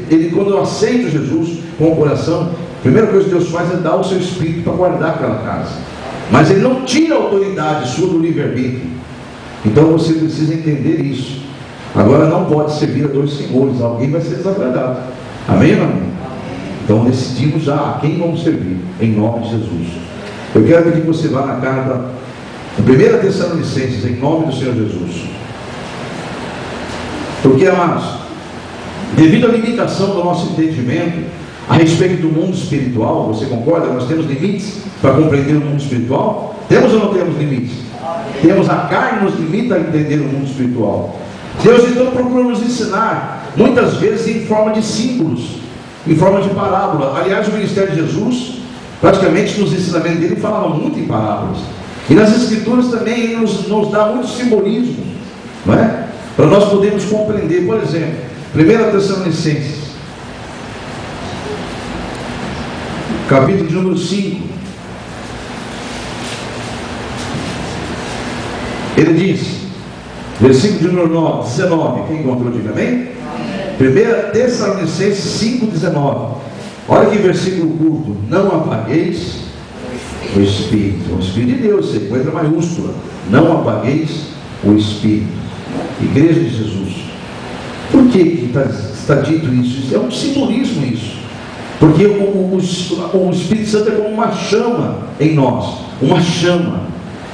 Ele, quando eu aceito Jesus com o coração, a primeira coisa que Deus faz é dar o seu Espírito para guardar aquela casa. Mas Ele não tira a autoridade sua do livre-arbítrio. Então você precisa entender isso. Agora não pode servir a dois senhores, alguém vai ser desagradado. Amém, irmão? Então decidimos já a quem vamos servir, em nome de Jesus. Eu quero pedir que você vá na carta 1 Tessalonicenses, em nome do Senhor Jesus. Porque, amados, devido à limitação do nosso entendimento a respeito do mundo espiritual, você concorda? Nós temos limites para compreender o mundo espiritual? Temos ou não temos limites? Temos. A carne nos limita a entender o mundo espiritual. Deus então procura nos ensinar, muitas vezes em forma de símbolos, em forma de parábola. Aliás, o ministério de Jesus, praticamente nos ensinamentos dele, falava muito em parábolas. E nas Escrituras também ele nos dá muito simbolismo, não é? Para nós podermos compreender. Por exemplo, 1 Tessalonicenses, capítulo de número 5, ele diz, versículo de número 19, quem encontrou, diga amém? 1 Tessalonicenses 5,19. Olha que versículo curto. Não apagueis o Espírito. O Espírito de Deus, com letra maiúscula. Não apagueis o Espírito. Igreja de Jesus. Por que está dito isso? Isso é um simbolismo isso. Porque o Espírito Santo é como uma chama em nós. Uma chama.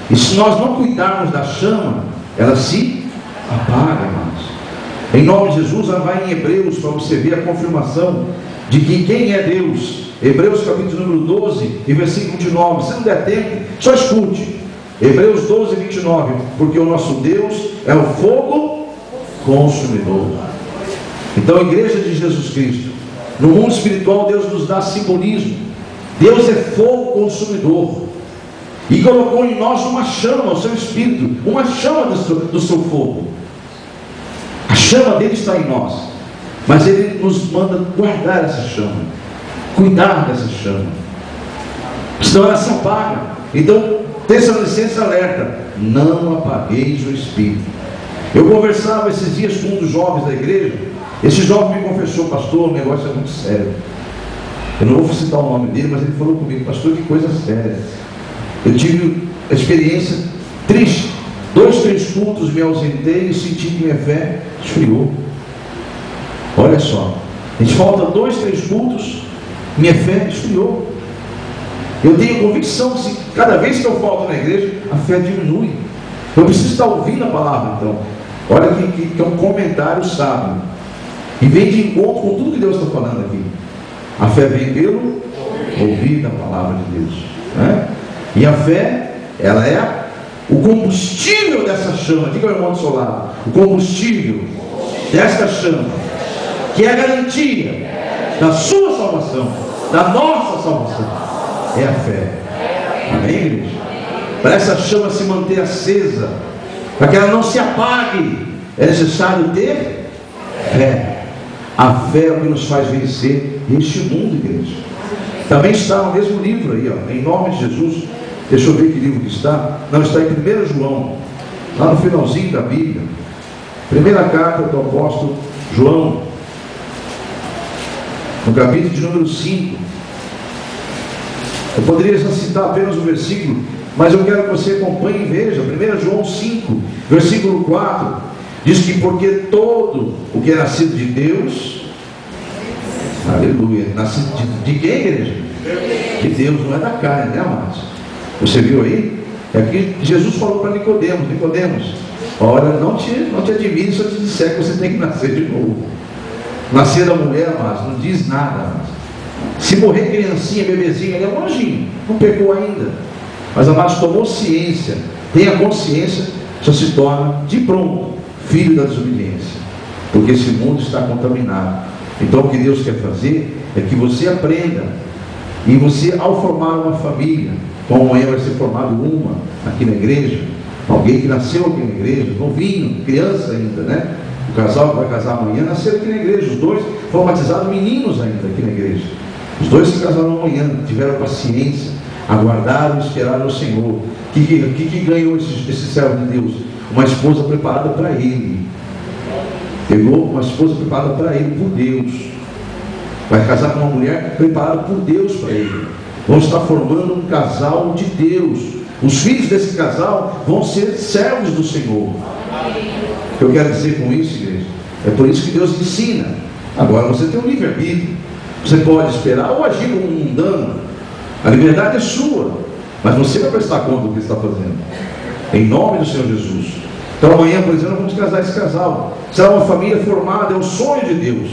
E se nós não cuidarmos da chama, ela se apaga, irmãos. Em nome de Jesus, ela vai em Hebreus para você ver a confirmação de que quem é Deus. Hebreus capítulo número 12 e versículo 29. Se não der tempo, só escute. Hebreus 12, 29. Porque o nosso Deus é o fogo consumidor. Então, a igreja de Jesus Cristo, no mundo espiritual, Deus nos dá simbolismo. Deus é fogo consumidor. E colocou em nós uma chama, o seu Espírito, uma chama do seu fogo. A chama dele está em nós, mas ele nos manda guardar essa chama, cuidar dessa chama, senão ela se apaga. Então, Tessalonicenses alerta: não apagueis o Espírito. Eu conversava esses dias com um dos jovens da igreja. Esse jovem me confessou: pastor, o negócio é muito sério. Eu não vou citar o nome dele, mas ele falou comigo: pastor, que coisa séria. Eu tive a experiência triste. 2, 3 cultos me ausentei e senti que minha fé esfriou. Olha só, a gente falta 2, 3 cultos, minha fé esfriou. Eu tenho convicção que cada vez que eu falto na igreja, a fé diminui. Eu preciso estar ouvindo a palavra. Então, olha que é um comentário sábio, e vem de encontro com tudo que Deus está falando aqui. A fé vem pelo ouvir da palavra de Deus, né? E a fé, ela é o combustível dessa chama. Diga ao irmão do seu lado: o combustível desta chama, que é a garantia da sua salvação, da nossa salvação, é a fé. Amém, igreja? Para essa chama se manter acesa, para que ela não se apague, é necessário ter fé. A fé é o que nos faz vencer este mundo, igreja. Também está no mesmo livro aí, ó, em nome de Jesus. Deixa eu ver que livro que está. Não, está em 1 João, lá no finalzinho da Bíblia. Primeira carta do apóstolo João, no capítulo de número 5. Eu poderia só citar apenas o versículo, mas eu quero que você acompanhe e veja. 1 João 5, versículo 4, diz que porque todo o que é nascido de Deus, aleluia, nascido de quem, igreja? De Deus, não é da carne, né, amados? Você viu aí? É que Jesus falou para Nicodemos, olha, não te admire se eu te disser que você tem que nascer de novo. Nascer da mulher, amados, não diz nada, amados. Se morrer criancinha, bebezinho, ele é um anjinho, não pecou ainda. Mas, amados, tomou ciência, tem a consciência, já se torna de pronto filho da desobediência, porque esse mundo está contaminado. Então o que Deus quer fazer é que você aprenda, e você, ao formar uma família, como amanhã vai ser formado uma aqui na igreja, alguém que nasceu aqui na igreja, novinho, criança ainda, né? O casal que vai casar amanhã nasceu aqui na igreja, os dois foram batizados meninos ainda aqui na igreja. Os dois se casaram amanhã, tiveram paciência, aguardaram e esperaram o Senhor. O que ganhou esse servo de Deus? Uma esposa preparada para ele. Pegou uma esposa preparada para ele por Deus. Vai casar com uma mulher preparada por Deus para ele. Vão estar formando um casal de Deus. Os filhos desse casal vão ser servos do Senhor. O que eu quero dizer com isso, igreja? É por isso que Deus ensina. Agora você tem um livre-arbítrio. Você pode esperar ou agir como um mundano. A liberdade é sua, mas você vai prestar conta do que está fazendo, em nome do Senhor Jesus. Então amanhã, por exemplo, vamos casar esse casal. Será uma família formada, é o sonho de Deus.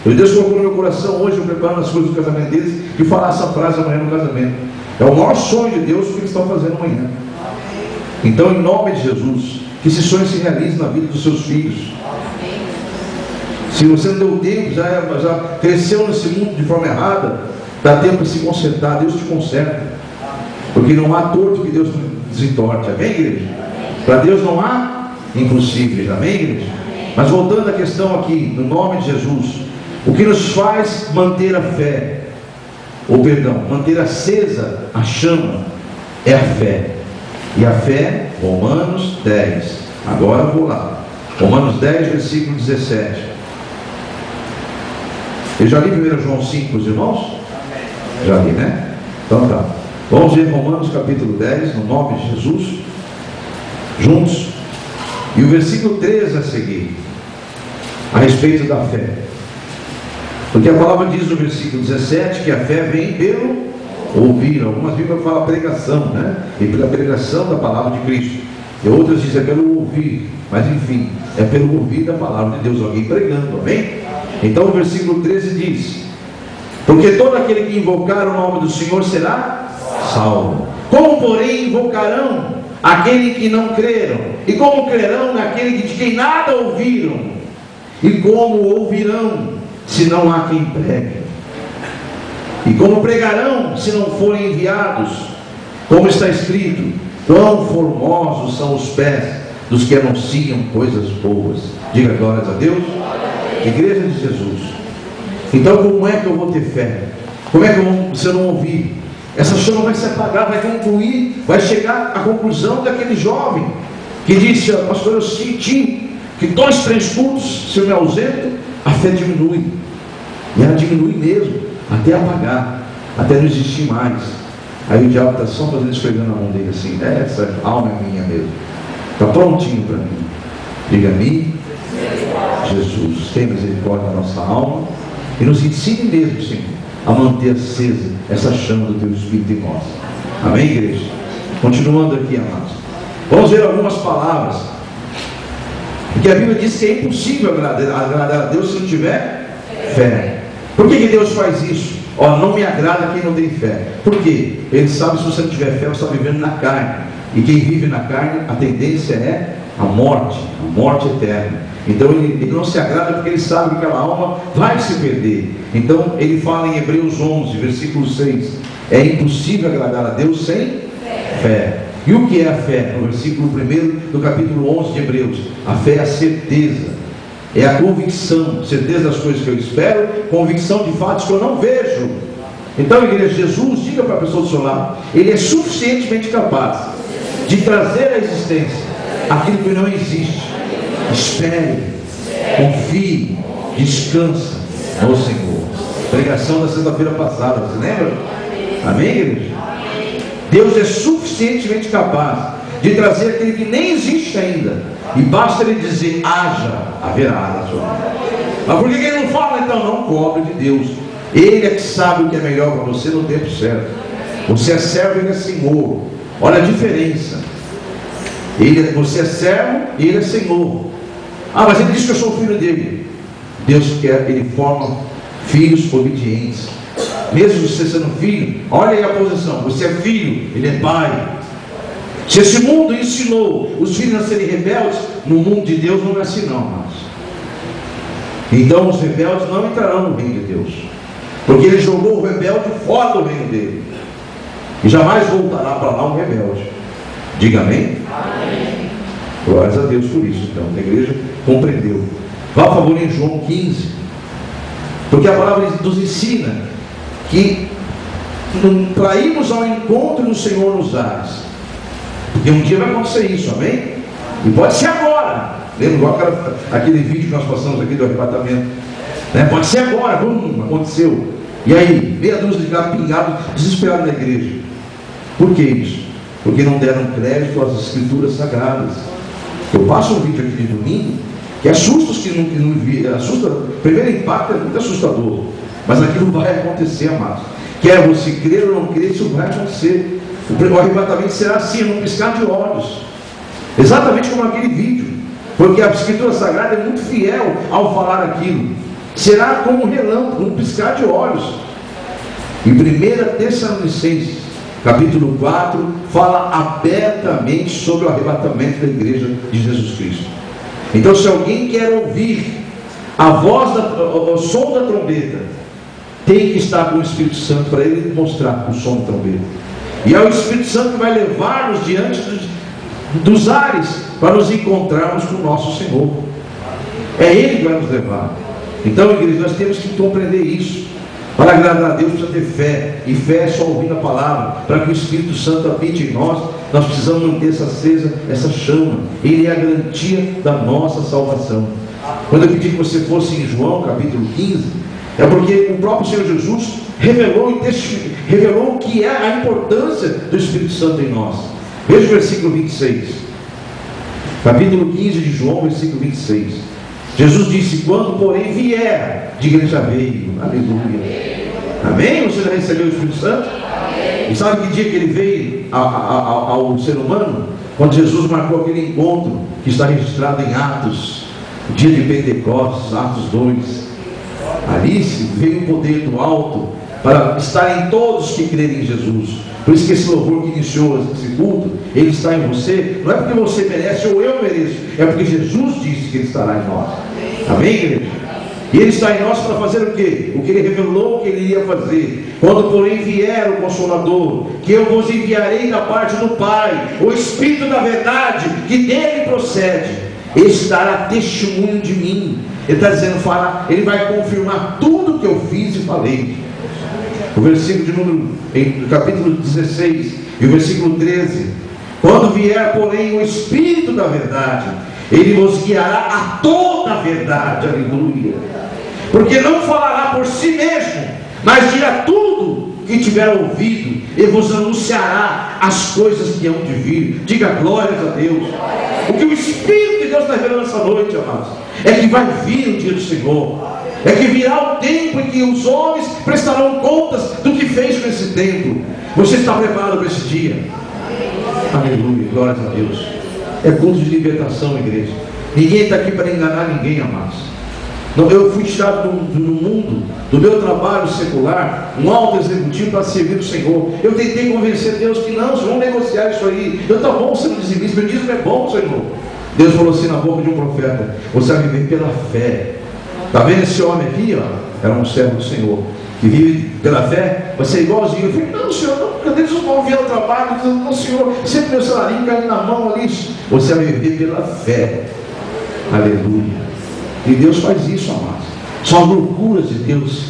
E Deus colocou no meu coração hoje, eu preparando as coisas do casamento deles, e falar essa frase amanhã no casamento. É o maior sonho de Deus o que eles estão fazendo amanhã. Então, em nome de Jesus, que esse sonho se realize na vida dos seus filhos. Se você não deu tempo, já cresceu nesse mundo de forma errada, dá tempo para se consertar, Deus te conserta. Porque não há torto que Deus desentorte, amém, igreja? Para Deus não há impossíveis, amém, igreja? Mas voltando à questão aqui, no nome de Jesus, o que nos faz manter a fé, manter acesa a chama, é a fé. E a fé, Romanos 10, agora vou lá, Romanos 10, versículo 17. Eu já li 1 João 5 para os irmãos? Já li, né? Então tá. Vamos ver Romanos capítulo 10, no nome de Jesus, juntos. E o versículo 13 a seguir, a respeito da fé. Porque a palavra diz no versículo 17 que a fé vem pelo ouvir. Algumas bíblias falam pregação, né? E pela pregação da palavra de Cristo. E outras dizem é pelo ouvir. Mas enfim, é pelo ouvir da palavra de Deus, alguém pregando, amém? Então o versículo 13 diz: porque todo aquele que invocar o nome do Senhor será salvo. Como porém invocarão aquele que não creram? E como crerão naquele de quem nada ouviram? E como ouvirão se não há quem pregue? E como pregarão se não forem enviados? Como está escrito: quão formosos são os pés dos que anunciam coisas boas. Diga glórias a Deus. Igreja de Jesus. Então como é que eu vou ter fé? Como é que se eu não ouvir? Essa chama vai se apagar, vai concluir, vai chegar à conclusão daquele jovem que disse: pastor, eu senti que 2, 3 cultos, se eu me ausento, a fé diminui. E ela diminui mesmo, até apagar, até não existir mais. Aí o diabo está só fazendo, esfregando a mão dele assim: essa alma é minha mesmo, está prontinho para mim. Diga-me, Jesus, tem misericórdia da nossa alma e nos ensine mesmo, Senhor, a manter acesa essa chama do Teu Espírito em nós. Amém, igreja? Continuando aqui, amados, vamos ver algumas palavras, porque a Bíblia diz que é impossível agradar a Deus se não tiver fé. Por que Deus faz isso? Não me agrada quem não tem fé. Por quê? Ele sabe que se você não tiver fé, você está vivendo na carne, e quem vive na carne, a tendência é a morte eterna. Então ele não se agrada porque ele sabe que aquela alma vai se perder. Então ele fala em Hebreus 11, versículo 6: é impossível agradar a Deus sem fé. E o que é a fé? No versículo 1 do capítulo 11 de Hebreus: a fé é a certeza, é a convicção, certeza das coisas que eu espero, convicção de fatos que eu não vejo. Então, igreja, Jesus, diga para a pessoa do seu lado, Ele é suficientemente capaz de trazer à existência aquilo que não existe. Espere, Confie, descansa no Senhor. Pregação da sexta-feira passada, você lembra? Amém, igreja? Deus é suficientemente capaz de trazer aquele que nem existe ainda, e basta ele dizer: haja, haverá na sua vida. Mas por que ele não fala então? Não cobre de Deus. Ele é que sabe o que é melhor para você no tempo certo. Você é servo e ele é senhor. Olha a diferença. Você é servo e ele é senhor. Ah, mas ele diz que eu sou filho dele. Deus quer, ele forma filhos obedientes. Mesmo você sendo filho, olha aí a posição. Você é filho, ele é pai. Se esse mundo ensinou os filhos a serem rebeldes, no mundo de Deus não é assim não, mas. Então os rebeldes não entrarão no reino de Deus, porque ele jogou o rebelde fora do reino dele, e jamais voltará para lá um rebelde. Diga amém? Amém. Glórias a Deus por isso. Então a igreja compreendeu. Vá a favor em João 15, porque a palavra nos ensina que para irmos ao encontro do Senhor nos ares, porque um dia vai acontecer isso, amém? E pode ser agora. Lembra igual aquele vídeo que nós passamos aqui do arrebatamento, né? Pode ser agora, aconteceu. E aí, meia dúzia de gatos pingados, desesperados na igreja. Por que isso? Porque não deram crédito às escrituras sagradas. Eu passo um vídeo aqui de domingo que assusta os que não viram. O primeiro impacto é muito assustador, mas aquilo vai acontecer, amados. Quer você crer ou não crer, isso vai acontecer. O arrebatamento será assim, num piscar de olhos, exatamente como aquele vídeo, porque a escritura sagrada é muito fiel ao falar aquilo. Será como um relâmpago, um piscar de olhos. Em 1 Tessalonicenses capítulo 4 fala abertamente sobre o arrebatamento da igreja de Jesus Cristo. Então, se alguém quer ouvir a voz, o som da trombeta, tem que estar com o Espírito Santo para ele mostrar o som da trombeta. E é o Espírito Santo que vai levar-nos diante dos ares para nos encontrarmos com o nosso Senhor. É Ele que vai nos levar. Então, igreja, nós temos que compreender isso. Para agradar a Deus precisa ter fé, e fé é só ouvindo a palavra. Para que o Espírito Santo habite em nós, nós precisamos manter acesa essa chama. Ele é a garantia da nossa salvação. Quando eu pedi que você fosse em João capítulo 15, é porque o próprio Senhor Jesus revelou o que é a importância do Espírito Santo em nós. Veja o versículo 26, capítulo 15 de João, versículo 26. Jesus disse: quando porém vier, diga, ele já veio. Aleluia. Amém? Você já recebeu o Espírito Santo? Amém. E sabe que dia que ele veio ao ser humano? Quando Jesus marcou aquele encontro que está registrado em Atos, o dia de Pentecostes, Atos 2. Ali veio o poder do alto para estar em todos que crerem em Jesus. Por isso que esse louvor que iniciou esse culto, ele está em você. Não é porque você merece ou eu mereço, é porque Jesus disse que ele estará em nós. Amém, igreja? E ele está em nós para fazer o quê? O que ele revelou que ele iria fazer. Quando porém vier o Consolador, que eu vos enviarei da parte do Pai, o Espírito da verdade, que dele procede, esse dará testemunho de mim. Ele está dizendo, ele vai confirmar tudo que eu fiz e falei. O versículo de número, em capítulo 16 e o versículo 13: quando vier porém o Espírito da verdade, ele vos guiará a toda a verdade. Aleluia. Porque não falará por si mesmo, mas dirá tudo que tiver ouvido, e vos anunciará as coisas que hão de vir. Diga glórias a Deus. O que o Espírito de Deus está revelando essa noite, amados, é que vai vir o dia do Senhor. É que virá o tempo em que os homens prestarão contas do que fez com esse tempo. Você está preparado para esse dia? Aleluia, glórias a Deus. É culto de libertação, igreja. Ninguém está aqui para enganar ninguém, amados. Eu fui tirado do mundo, do meu trabalho secular, um alto executivo para servir o Senhor. Eu tentei convencer Deus que não, vamos negociar isso aí. Eu, tá bom, você não dizimista, meu dízimo é bom, Senhor. Deus falou assim na boca de um profeta: você vai viver pela fé. Está vendo esse homem aqui, ó? Era um servo do Senhor, que vive pela fé, vai ser igualzinho. Eu falei: não, Senhor, não, cadê eles vão vir ao trabalho? Não, Senhor, sempre meu salarinho caindo na mão ali. Você vai viver pela fé. Aleluia. E Deus faz isso, amados. São as loucuras de Deus.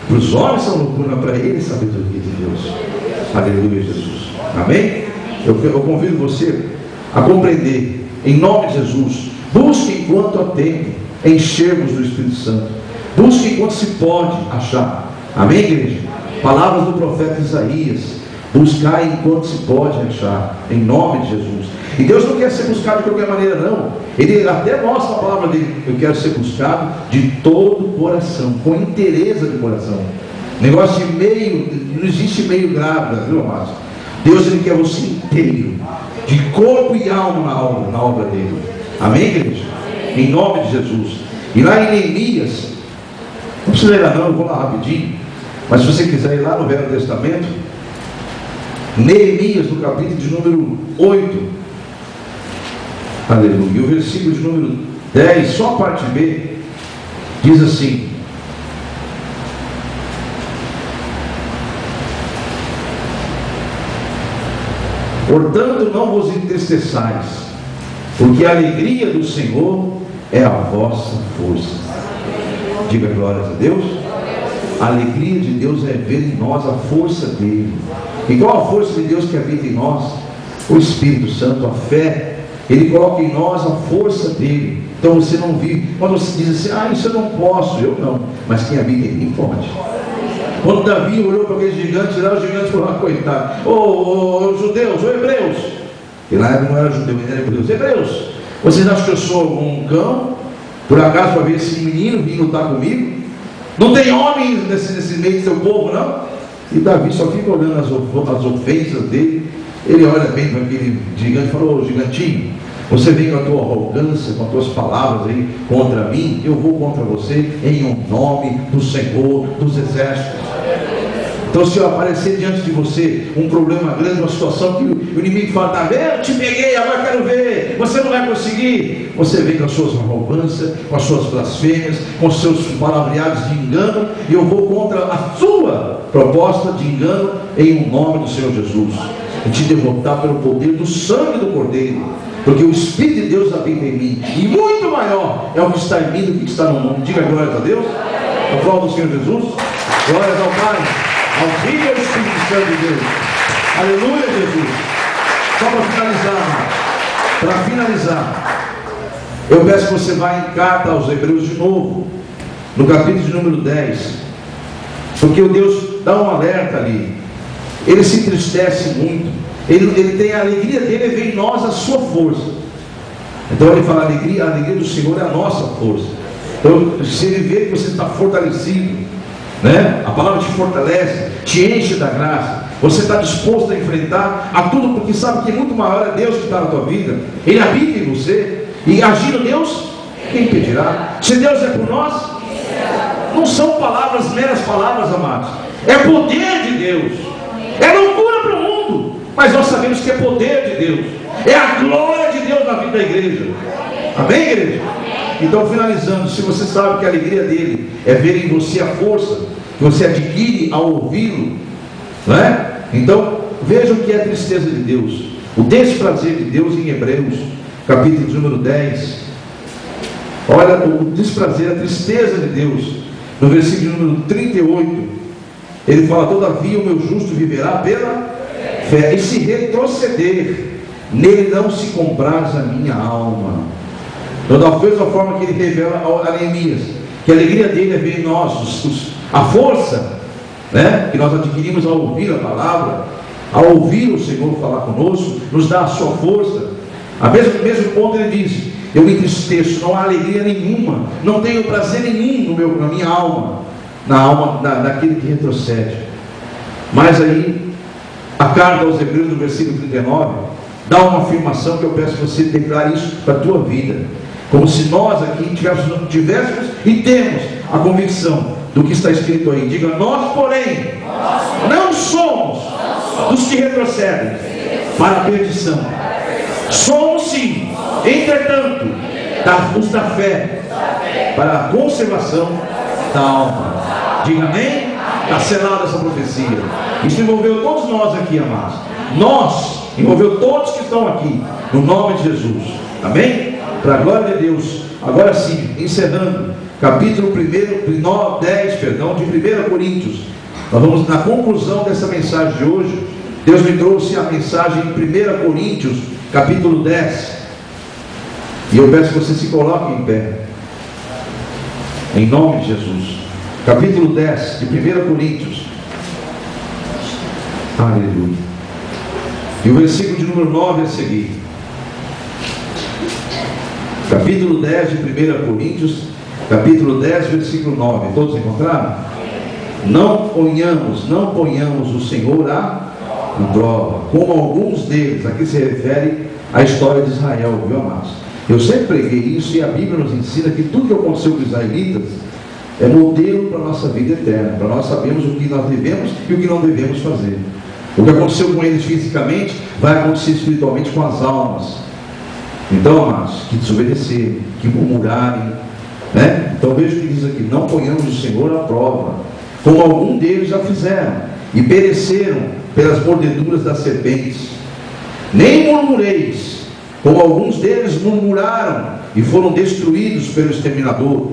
Para os homens são loucura, para ele é sabedoria de Deus. Aleluia, Jesus. Amém? Eu convido você a compreender, em nome de Jesus, busque enquanto há tempo. enchermos do Espírito Santo. Busque enquanto se pode achar. Amém, igreja? Palavras do profeta Isaías: buscai enquanto se pode achar, em nome de Jesus. E Deus não quer ser buscado de qualquer maneira, não. Ele até mostra a palavra dele: eu quero ser buscado de todo o coração, com inteireza de coração. Negócio de meio, não existe meio grávida, viu, amados? Deus, ele quer você inteiro, de corpo e alma na obra dele. Amém, igreja? Em nome de Jesus. E lá em Neemias, não precisa ir lá não, eu vou lá rapidinho, mas se você quiser ir lá no Velho Testamento, Neemias, no capítulo de número 8, aleluia, e o versículo de número 10, só a parte B, diz assim: portanto não vos entristeçais, porque a alegria do Senhor é a vossa força. Diga glórias a Deus. A alegria de Deus é ver em nós a força dele. E qual a força de Deus que habita em nós? O Espírito Santo, a fé. Ele coloca em nós a força dele. Então você não vive, quando você diz assim: ah, isso eu não posso, eu não, mas quem habita em mim pode. Quando Davi olhou para aqueles gigantes lá, os gigantes falaram: coitado, ô judeus, ô hebreus, e na época não era judeu, ele era hebreus: hebreus, vocês acham que eu sou um cão, por acaso, para ver esse menino vir lutar comigo? Não tem homem nesse meio do seu povo, não? E Davi só fica olhando as ofensas dele. Ele olha bem para aquele gigante e fala: ô gigantinho, você vem com a tua arrogância, com as tuas palavras aí contra mim, eu vou contra você em um nome do Senhor dos Exércitos. Então, se eu aparecer diante de você um problema grande, uma situação que o inimigo fala: eu te peguei, agora quero ver, você não vai conseguir. Você vem com as suas arrogâncias, com as suas blasfêmias, com os seus palavreados de engano, e eu vou contra a sua proposta de engano em um nome do Senhor Jesus, e te derrotar pelo poder do sangue do Cordeiro, porque o Espírito de Deus habita em mim, e muito maior é o que está em mim do que está no mundo. Diga glórias a Deus. Aplauda o Senhor Jesus. Glórias ao Pai, ao Filho e ao Espírito Santo de Deus. Aleluia, Jesus. Só para finalizar, eu peço que você vá em carta aos Hebreus de novo, no capítulo de número 10, porque o Deus dá um alerta ali. Ele se entristece muito, ele tem a alegria dele, é ver em nós a sua força. Então ele fala: a alegria do Senhor é a nossa força. Então, se ele vê que você está fortalecido, né? A palavra te fortalece, te enche da graça, você está disposto a enfrentar a tudo, porque sabe que muito maior é Deus que está na tua vida. Ele habita em você, e agindo Deus, quem impedirá? Se Deus é por nós, não são palavras, meras palavras, amados, é poder de Deus, é loucura para o mundo, mas nós sabemos que é poder de Deus, é a glória de Deus na vida da igreja. Amém, igreja? Então, finalizando, se você sabe que a alegria dele é ver em você a força que você adquire ao ouvi-lo, não é? Então, veja o que é a tristeza de Deus, o desprazer de Deus em Hebreus, capítulo de número 10. Olha o desprazer, a tristeza de Deus, no versículo número 38. Ele fala: todavia o meu justo viverá pela fé, e se retroceder, nele não se compraz a minha alma. Então, da mesma forma que ele revela a Neemias, que a alegria dele é ver em nós a força, né, que nós adquirimos ao ouvir a palavra, ao ouvir o Senhor falar conosco, nos dá a sua força. A mesmo ponto ele diz: eu me entristeço, não há alegria nenhuma, não tenho prazer nenhum na minha alma, na alma daquele que retrocede. Mas aí, a carta aos Hebreus, no versículo 39, dá uma afirmação que eu peço que você declare isso para a tua vida, como se nós aqui tivéssemos e temos a convicção do que está escrito aí. Diga: nós, porém, não somos dos que retrocedem para a perdição, somos sim, entretanto, os da fé para a conservação da alma. Diga amém. Está selada essa profecia. Isso envolveu todos nós aqui, amados. Nós, envolveu todos que estão aqui, no nome de Jesus. Amém? Para a glória de Deus. Agora sim, encerrando, capítulo 10, de 1 Coríntios. Nós vamos na conclusão dessa mensagem de hoje. Deus me trouxe a mensagem em 1 Coríntios, capítulo 10. E eu peço que você se coloque em pé. em nome de Jesus. Capítulo 10 de 1 Coríntios. Aleluia. E o versículo de número 9 a seguir. Capítulo 10 de 1 Coríntios, capítulo 10, versículo 9. Todos encontraram? Não ponhamos o Senhor à prova, como alguns deles. Aqui se refere à história de Israel, viu, amados? Eu sempre preguei isso, e a Bíblia nos ensina que tudo que aconteceu com os israelitas é modelo para a nossa vida eterna, para nós sabermos o que nós devemos e o que não devemos fazer. O que aconteceu com eles fisicamente vai acontecer espiritualmente com as almas. Então, amados, que desobedecerem, que murmurarem, né? Então veja o que diz aqui: não ponhamos o Senhor à prova, como algum deles já fizeram e pereceram pelas mordeduras das serpentes. Nem murmureis, como alguns deles murmuraram e foram destruídos pelo exterminador.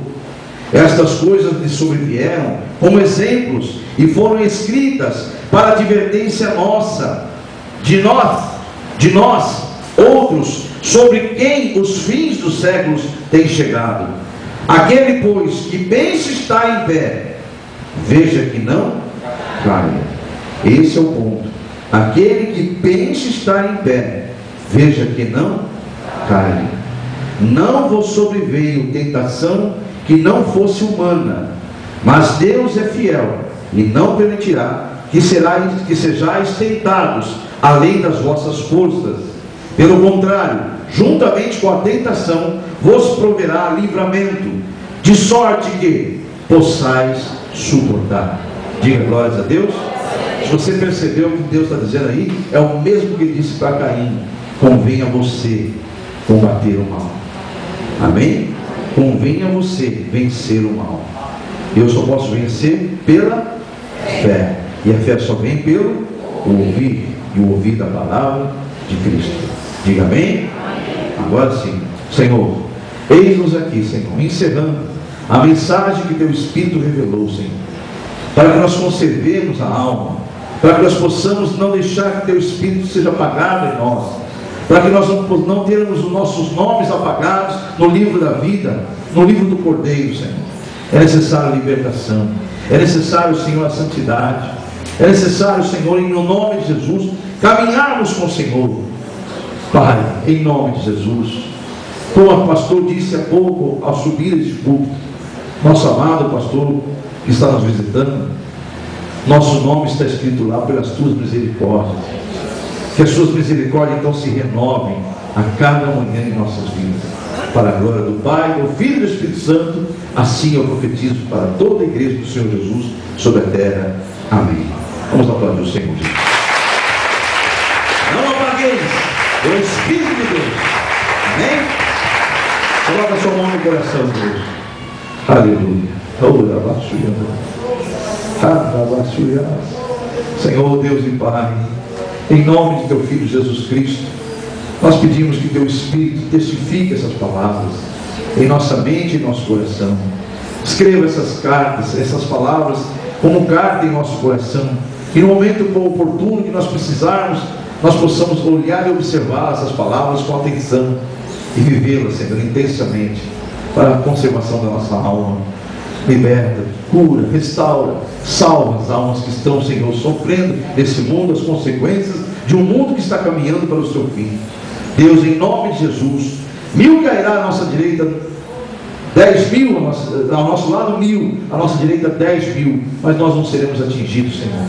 Estas coisas lhes sobrevieram como exemplos e foram escritas para advertência nossa, de nós outros, sobre quem os fins dos séculos têm chegado. Aquele, pois, que pensa estar em pé, veja que não caia. Esse é o ponto. Aquele que pensa estar em pé, veja que não caia. Não vos sobreveio tentação que não fosse humana, mas Deus é fiel e não permitirá que sejais tentados além das vossas forças. Pelo contrário, juntamente com a tentação, vos proverá livramento, de sorte que possais suportar. Diga glórias a Deus. Se você percebeu o que Deus está dizendo aí, é o mesmo que ele disse para Caim: convém a você combater o mal. Amém? Convém a você vencer o mal. Eu só posso vencer pela fé, e a fé só vem pelo ouvir, e o ouvir da palavra de Cristo. Diga amém? Agora sim. Senhor, eis-nos aqui, Senhor, encerrando a mensagem que teu Espírito revelou, Senhor, para que nós conservemos a alma, para que nós possamos não deixar que teu Espírito seja apagado em nós, para que nós não tenhamos os nossos nomes apagados no livro da vida, no livro do Cordeiro, Senhor. É necessário a libertação, é necessário, Senhor, a santidade, é necessário, Senhor, em nome de Jesus, caminharmos com o Senhor. Pai, em nome de Jesus, como o pastor disse há pouco ao subir este púlpito, nosso amado pastor que está nos visitando, nosso nome está escrito lá pelas tuas misericórdias. Que as suas misericórdias então se renovem a cada manhã em nossas vidas, para a glória do Pai, do Filho e do Espírito Santo. Assim eu profetizo para toda a igreja do Senhor Jesus sobre a terra. Amém. Vamos aplaudir o Senhor Jesus. Não apagueis o Espírito de Deus. Amém? Coloca a sua mão no coração de Deus. Aleluia. Senhor Deus e Pai, em nome de teu Filho Jesus Cristo, nós pedimos que teu Espírito testifique essas palavras em nossa mente e em nosso coração. Escreva essas cartas, essas palavras como carta em nosso coração, e no momento oportuno que nós precisarmos, nós possamos olhar e observar essas palavras com atenção e vivê-las, Senhor, intensamente, para a conservação da nossa alma. Liberta, cura, restaura, salva as almas que estão, Senhor, sofrendo nesse mundo as consequências de um mundo que está caminhando para o seu fim. Deus, em nome de Jesus, 1000 cairá à nossa direita, 10.000 ao nosso lado, 1000 à nossa direita, 10.000, mas nós não seremos atingidos, Senhor.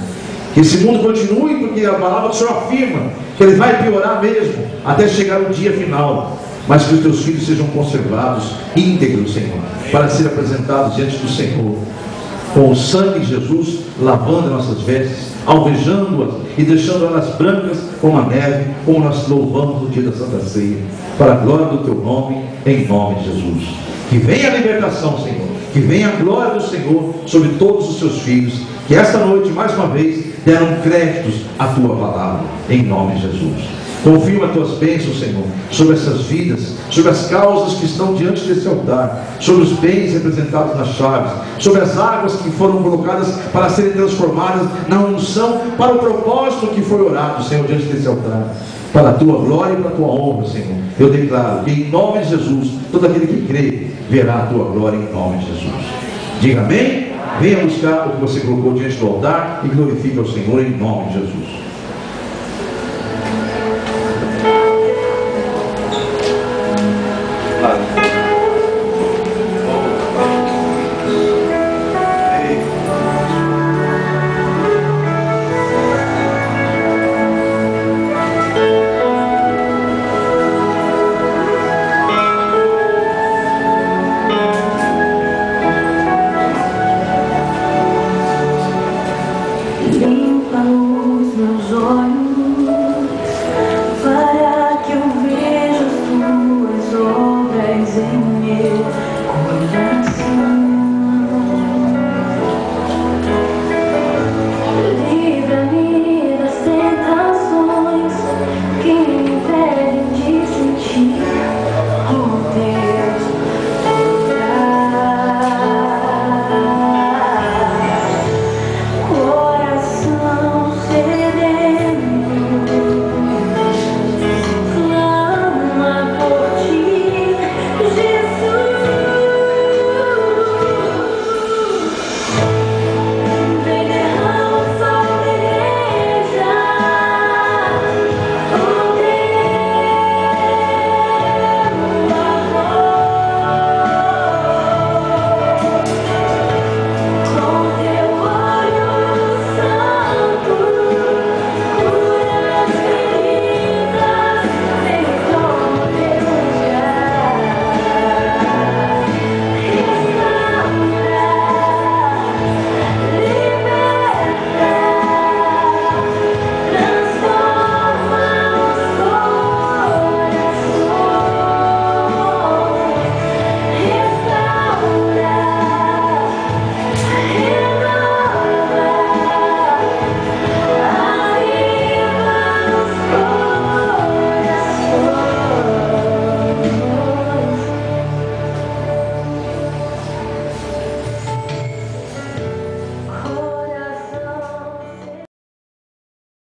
Que esse mundo continue, porque a palavra do Senhor afirma que ele vai piorar mesmo até chegar o dia final, mas que os teus filhos sejam conservados íntegros, Senhor, para serem apresentados diante do Senhor, com o sangue de Jesus lavando as nossas vestes, alvejando-as e deixando elas brancas como a neve, como nós louvamos no dia da Santa Ceia, para a glória do teu nome, em nome de Jesus. Que venha a libertação, Senhor, que venha a glória do Senhor sobre todos os seus filhos, que esta noite, mais uma vez, deram créditos à tua palavra, em nome de Jesus. Confirma as tuas bênçãos, Senhor, sobre essas vidas, sobre as causas que estão diante desse altar, sobre os bens representados nas chaves, sobre as águas que foram colocadas para serem transformadas na unção, para o propósito que foi orado, Senhor, diante desse altar. para a tua glória e para a tua honra, Senhor. Eu declaro que em nome de Jesus, todo aquele que crê, verá a tua glória em nome de Jesus. Diga amém. Venha buscar o que você colocou diante do altar e glorifique ao Senhor em nome de Jesus.